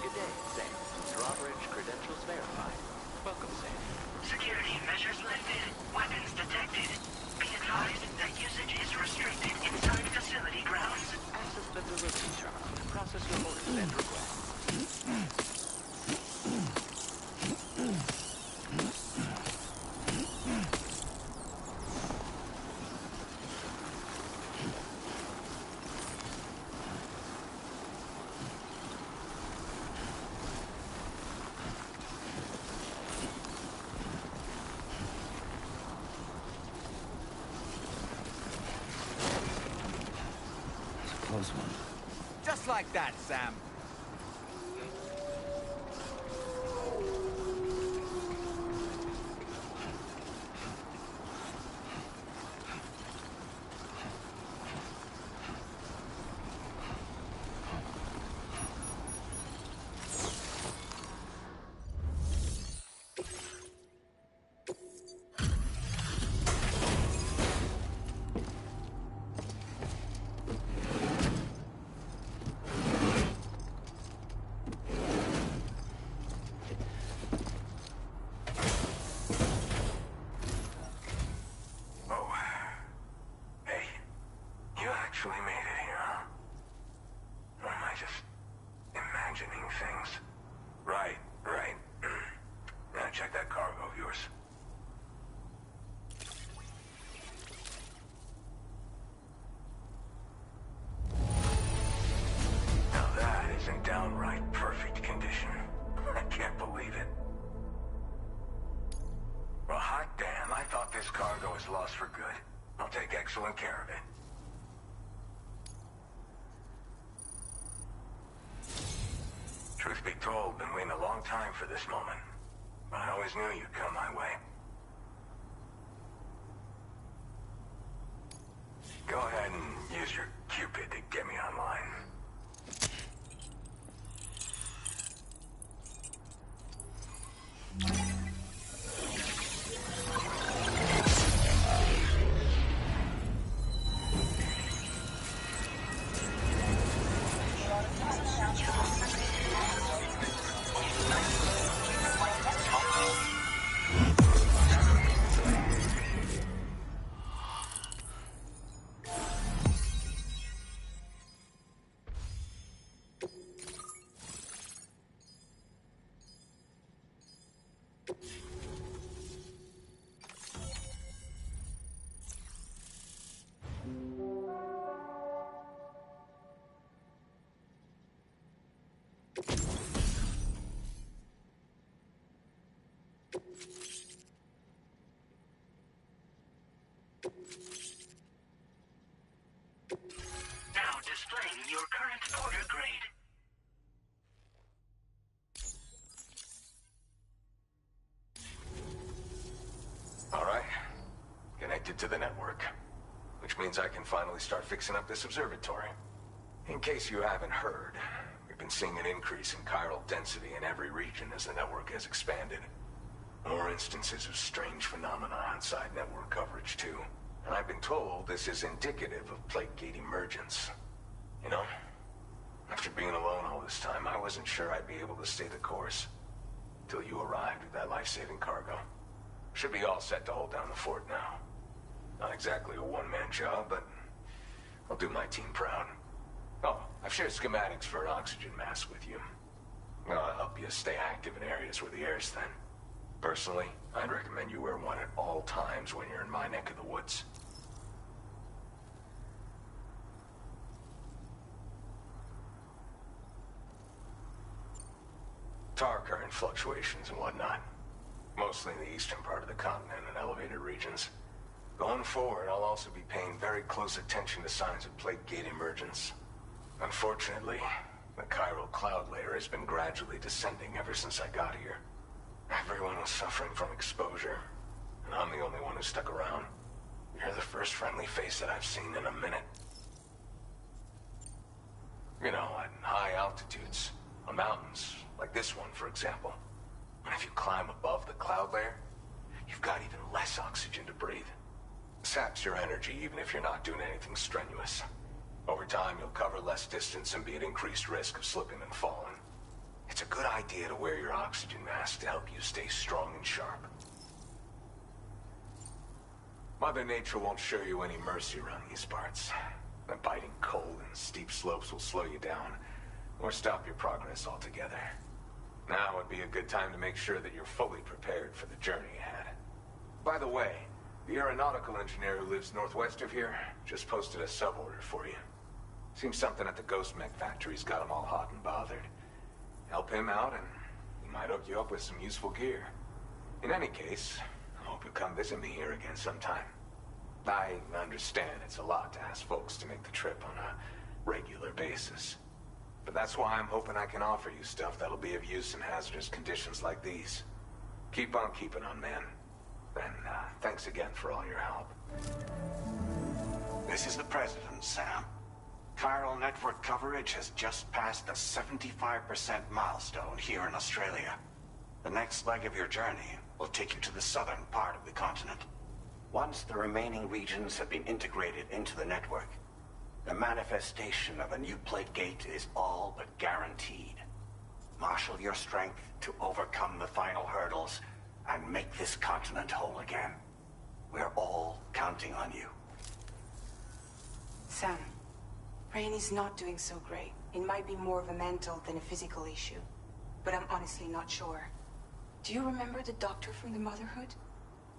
Good day, Sam. Drawbridge credentials verified. Welcome, Sam. Security measures lifted. Weapons detected. Be advised that usage is restricted inside facility grounds. Access the delivery terminal to process your orders and requests. Close one. Just like that, Sam. downright perfect condition. I can't believe it. Well, hot damn, I thought this cargo was lost for good. I'll take excellent care of it. Truth be told, been waiting a long time for this moment. But I always knew you'd come my way. Go ahead and use your Cupid to get me online. Now displaying your current order grade. All right. Connected to the network. Which means I can finally start fixing up this observatory. In case you haven't heard, we've been seeing an increase in chiral density in every region as the network has expanded. More instances of strange phenomena outside network coverage, too. And I've been told this is indicative of plate gate emergence. You know, after being alone all this time, I wasn't sure I'd be able to stay the course. Till you arrived with that life-saving cargo. Should be all set to hold down the fort now. Not exactly a one-man job, but I'll do my team proud. Oh, I've shared schematics for an oxygen mask with you. I'll help you stay active in areas where the air's thin. Personally, I'd recommend you wear one at all times when you're in my neck of the woods. Tar current fluctuations and whatnot. Mostly in the eastern part of the continent and elevated regions. Going forward, I'll also be paying very close attention to signs of plate gate emergence. Unfortunately, the chiral cloud layer has been gradually descending ever since I got here. Everyone was suffering from exposure, and I'm the only one who stuck around. You're the first friendly face that I've seen in a minute. You know, at high altitudes, on mountains, like this one, for example. And if you climb above the cloud layer, you've got even less oxygen to breathe. It saps your energy even if you're not doing anything strenuous. Over time, you'll cover less distance and be at increased risk of slipping and falling. It's a good idea to wear your oxygen mask to help you stay strong and sharp. Mother Nature won't show you any mercy around these parts. The biting cold and steep slopes will slow you down, or stop your progress altogether. Now would be a good time to make sure that you're fully prepared for the journey ahead. By the way, the aeronautical engineer who lives northwest of here just posted a sub-order for you. Seems something at the Ghost Mech factory's got him all hot and bothered. Help him out and he might hook you up with some useful gear. In any case, I hope you'll come visit me here again sometime. I understand it's a lot to ask folks to make the trip on a regular basis. But that's why I'm hoping I can offer you stuff that'll be of use in hazardous conditions like these. Keep on keeping on, man. And thanks again for all your help. This is the President, Sam. Chiral network coverage has just passed the 75% milestone here in Australia. The next leg of your journey will take you to the southern part of the continent. Once the remaining regions have been integrated into the network, the manifestation of a new plate gate is all but guaranteed. Marshal your strength to overcome the final hurdles and make this continent whole again. We're all counting on you. Sam, Rainey's not doing so great. It might be more of a mental than a physical issue, but I'm honestly not sure. Do you remember the doctor from the Motherhood?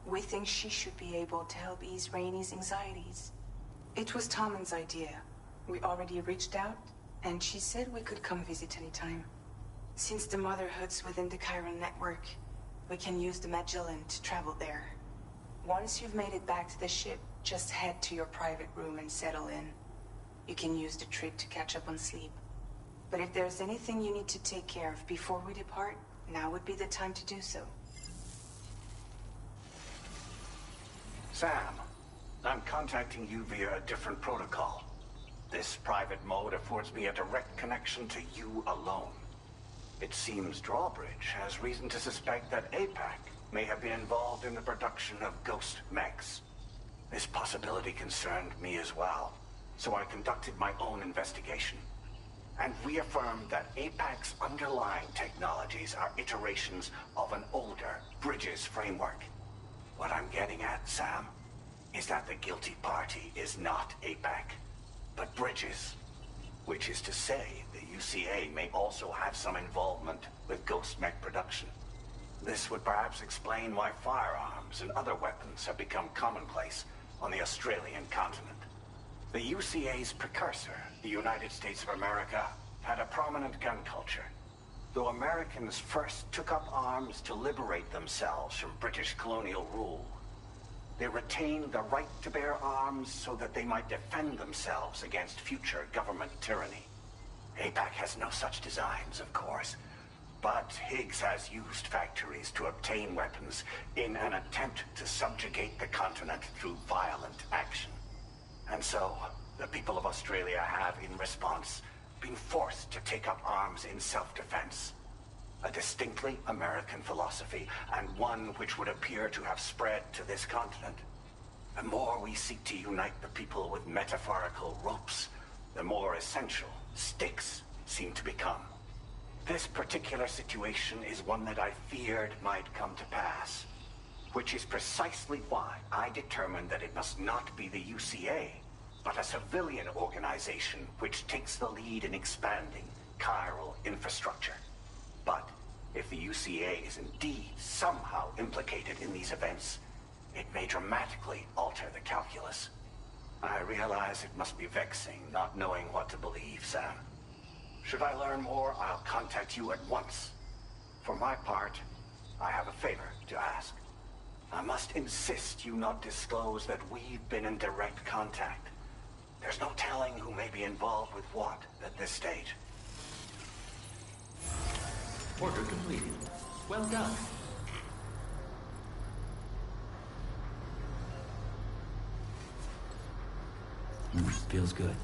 We think she should be able to help ease Rainey's anxieties. It was Tommen's idea. We already reached out, and she said we could come visit anytime. Since the Motherhood's within the Chiron network, we can use the Magellan to travel there. Once you've made it back to the ship, just head to your private room and settle in. You can use the trip to catch up on sleep. But if there's anything you need to take care of before we depart, now would be the time to do so. Sam, I'm contacting you via a different protocol. This private mode affords me a direct connection to you alone. It seems Drawbridge has reason to suspect that APAC may have been involved in the production of ghost mechs. This possibility concerned me as well, so I conducted my own investigation and reaffirmed that APAC's underlying technologies are iterations of an older Bridges framework. What I'm getting at, Sam, is that the guilty party is not APAC, but Bridges. Which is to say, the UCA may also have some involvement with ghost mech production. This would perhaps explain why firearms and other weapons have become commonplace on the Australian continent. The UCA's precursor, the United States of America, had a prominent gun culture. Though Americans first took up arms to liberate themselves from British colonial rule, they retained the right to bear arms so that they might defend themselves against future government tyranny. APAC has no such designs, of course, but Higgs has used factories to obtain weapons in an attempt to subjugate the continent through violent action. And so, the people of Australia have, in response, been forced to take up arms in self-defense. A distinctly American philosophy, and one which would appear to have spread to this continent. The more we seek to unite the people with metaphorical ropes, the more essential sticks seem to become. This particular situation is one that I feared might come to pass, which is precisely why I determined that it must not be the UCA, but a civilian organization which takes the lead in expanding chiral infrastructure. But if the UCA is indeed somehow implicated in these events, it may dramatically alter the calculus. I realize it must be vexing not knowing what to believe, Sam. Should I learn more, I'll contact you at once. For my part, I have a favor to ask. I must insist you not disclose that we've been in direct contact. There's no telling who may be involved with what at this stage. Order completed. Well done. Feels good.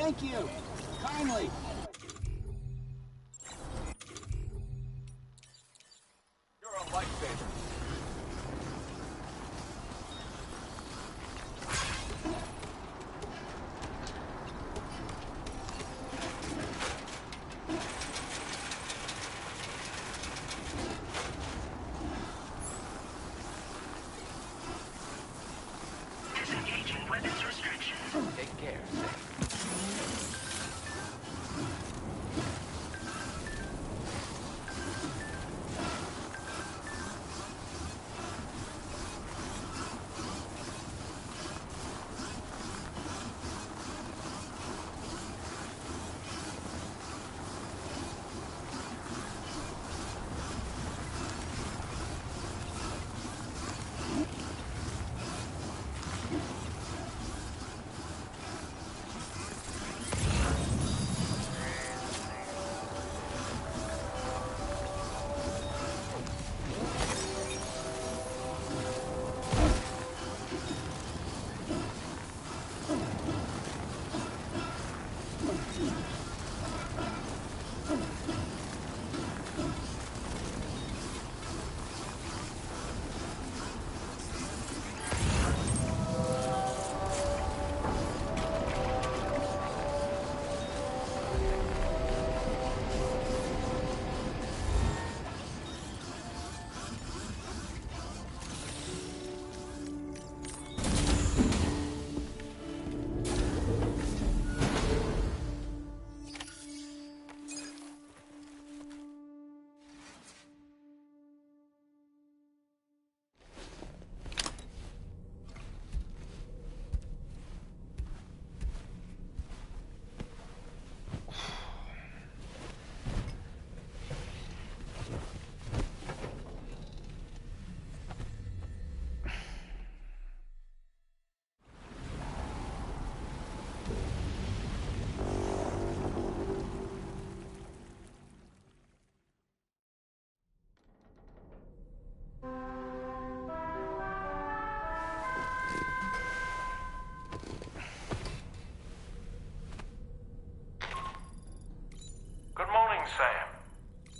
Thank you. Kindly. You're a lifesaver.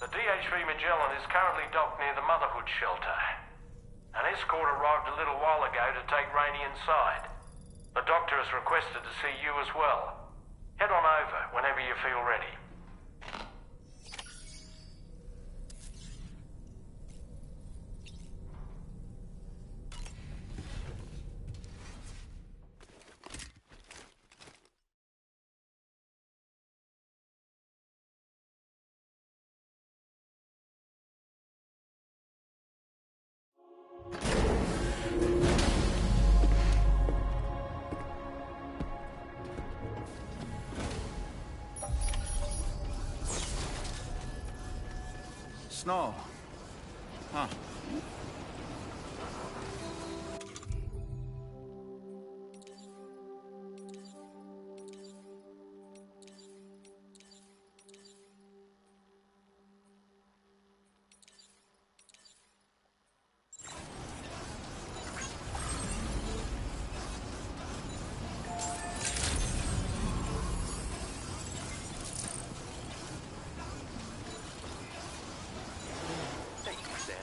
The DH-3 Magellan is currently docked near the Motherhood shelter. An escort arrived a little while ago to take Rainey inside. The doctor has requested to see you as well. Head on over whenever you feel ready. Snow. Huh. Thank you, Sam.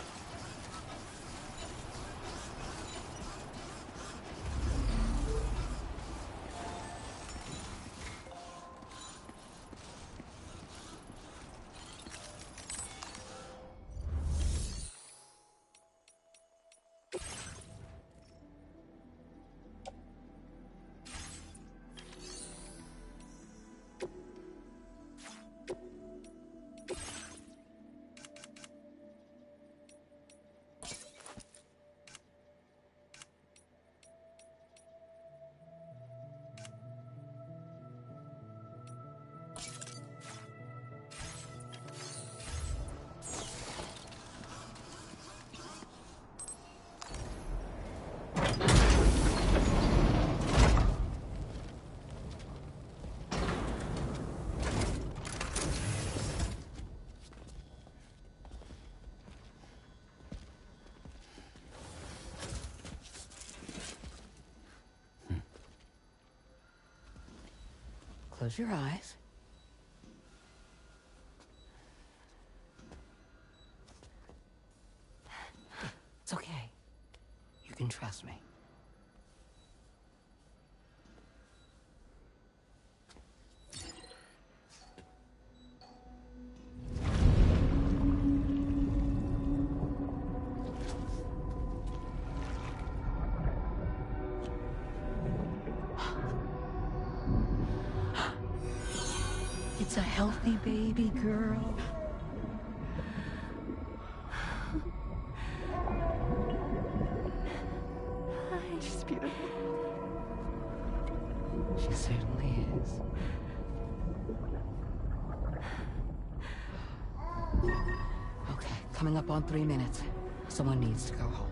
Close your eyes. It's okay. You can trust me. It's a healthy baby girl. She's beautiful. She certainly is. Okay, coming up on 3 minutes. Someone needs to go home.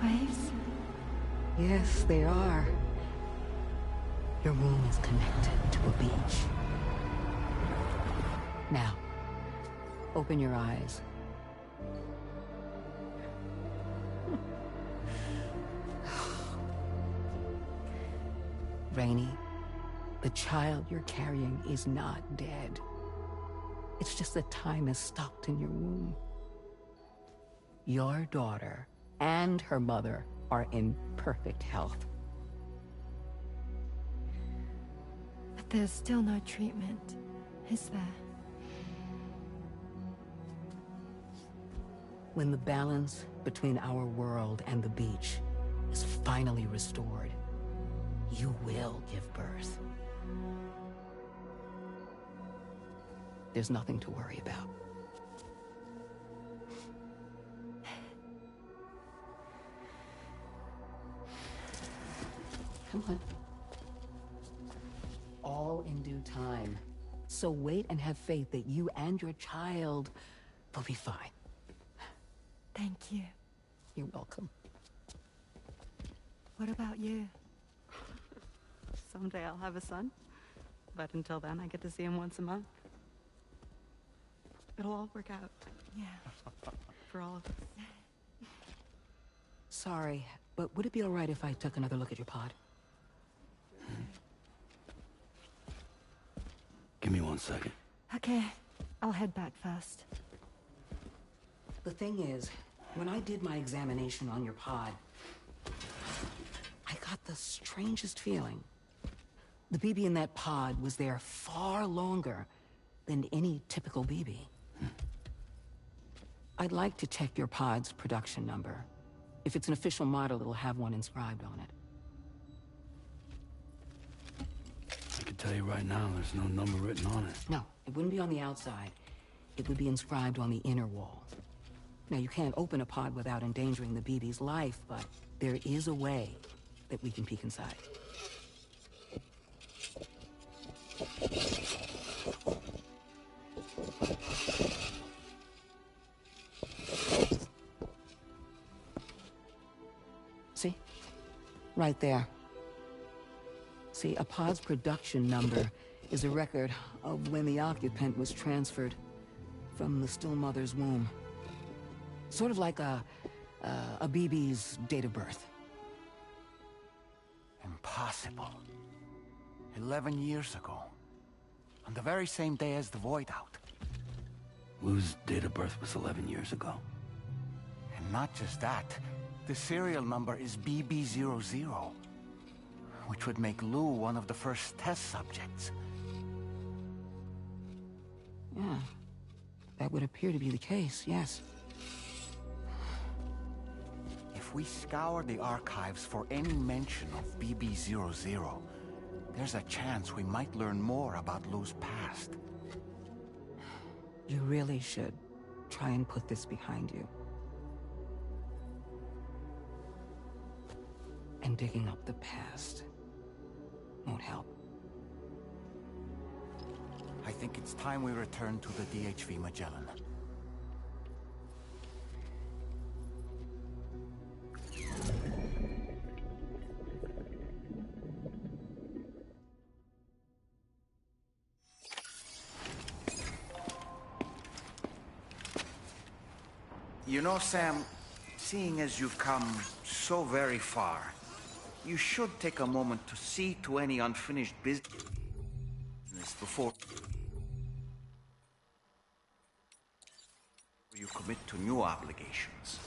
Waves? Yes, they are. Your room is connected to a beach. Now, open your eyes. Rainey, the child you're carrying is not dead. It's just that time is stopped in your womb. Your daughter and her mother are in perfect health. But there's still no treatment, is there? When the balance between our world and the beach is finally restored, you will give birth. There's nothing to worry about. Come on. All in due time. So wait and have faith that you and your child will be fine. Thank you. You're welcome. What about you? Someday I'll have a son. But until then, I get to see him once a month. It'll all work out. Yeah. For all of us. Sorry, but would it be all right if I took another look at your pod? Give me 1 second. Okay. I'll head back first. The thing is, when I did my examination on your pod, I got the strangest feeling. The BB in that pod was there far longer than any typical BB. I'd like to check your pod's production number. If it's an official model, it'll have one inscribed on it. I can tell you right now, there's no number written on it. No, it wouldn't be on the outside. It would be inscribed on the inner wall. Now, you can't open a pod without endangering the BB's life, but there is a way that we can peek inside. See? Right there. See, a pod's production number is a record of when the occupant was transferred from the still mother's womb. Sort of like a BB's date of birth. Impossible. 11 years ago. On the very same day as the Void Out. Lou's date of birth was 11 years ago. And not just that, the serial number is BB00, which would make Lou one of the first test subjects. Yeah, that would appear to be the case, yes. If we scour the archives for any mention of BB00, there's a chance we might learn more about Lou's past. You really should try and put this behind you. And digging up the past won't help. I think it's time we return to the DHV Magellan. You know, Sam, seeing as you've come so very far, you should take a moment to see to any unfinished business before you commit to new obligations.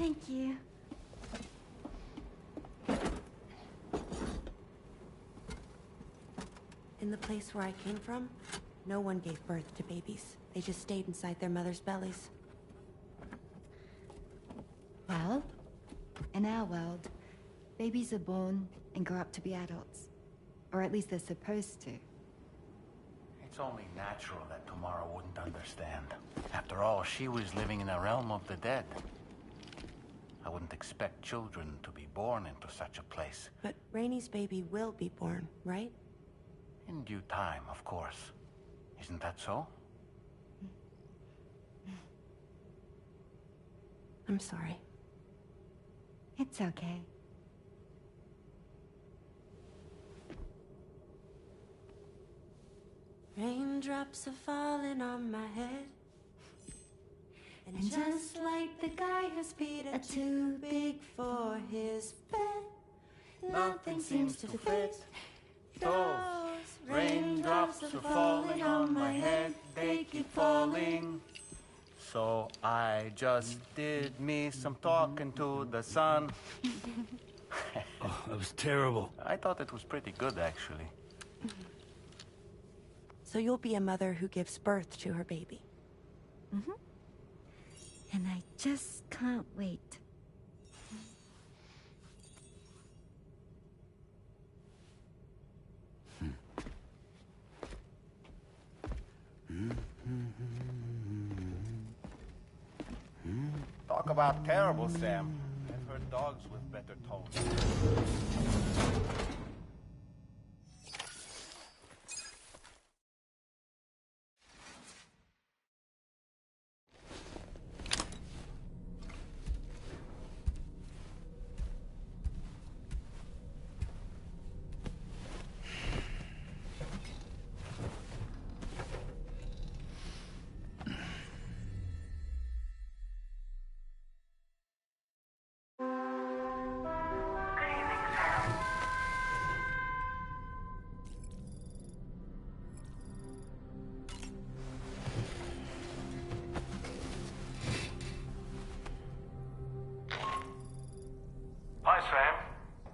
Thank you. In the place where I came from, no one gave birth to babies. They just stayed inside their mothers' bellies. Well, in our world, babies are born and grow up to be adults. Or at least they're supposed to. It's only natural that Tamara wouldn't understand. After all, she was living in a realm of the dead. I wouldn't expect children to be born into such a place. But Rainey's baby will be born, right? In due time, of course. Isn't that so? I'm sorry. It's okay. Raindrops are falling on my head. And just like the guy whose feet are too big for his bed, nothing seems to fit. Those raindrops are falling on my head, they keep falling. So I just did me some talking to the sun. Oh, that was terrible. I thought it was pretty good, actually. So you'll be a mother who gives birth to her baby. Mm-hmm. And I just can't wait. Talk about terrible, Sam. I've heard dogs with better tones. Hi, Sam.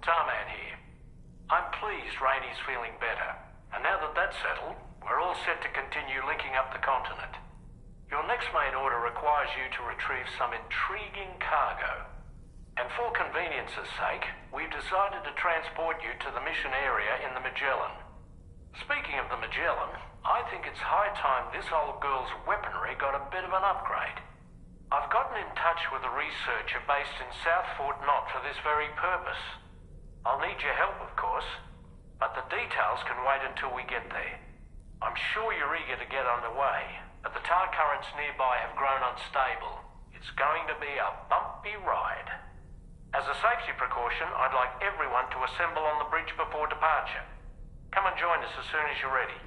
Tarman here. I'm pleased Rainey's feeling better. And now that that's settled, we're all set to continue linking up the continent. Your next main order requires you to retrieve some intriguing cargo. And for convenience's sake, we've decided to transport you to the mission area in the Magellan. Speaking of the Magellan, I think it's high time this old girl's weaponry got a bit of an upgrade. I've gotten in touch with a researcher based in South Fort Knott for this very purpose. I'll need your help, of course, but the details can wait until we get there. I'm sure you're eager to get underway, but the tar currents nearby have grown unstable. It's going to be a bumpy ride. As a safety precaution, I'd like everyone to assemble on the bridge before departure. Come and join us as soon as you're ready.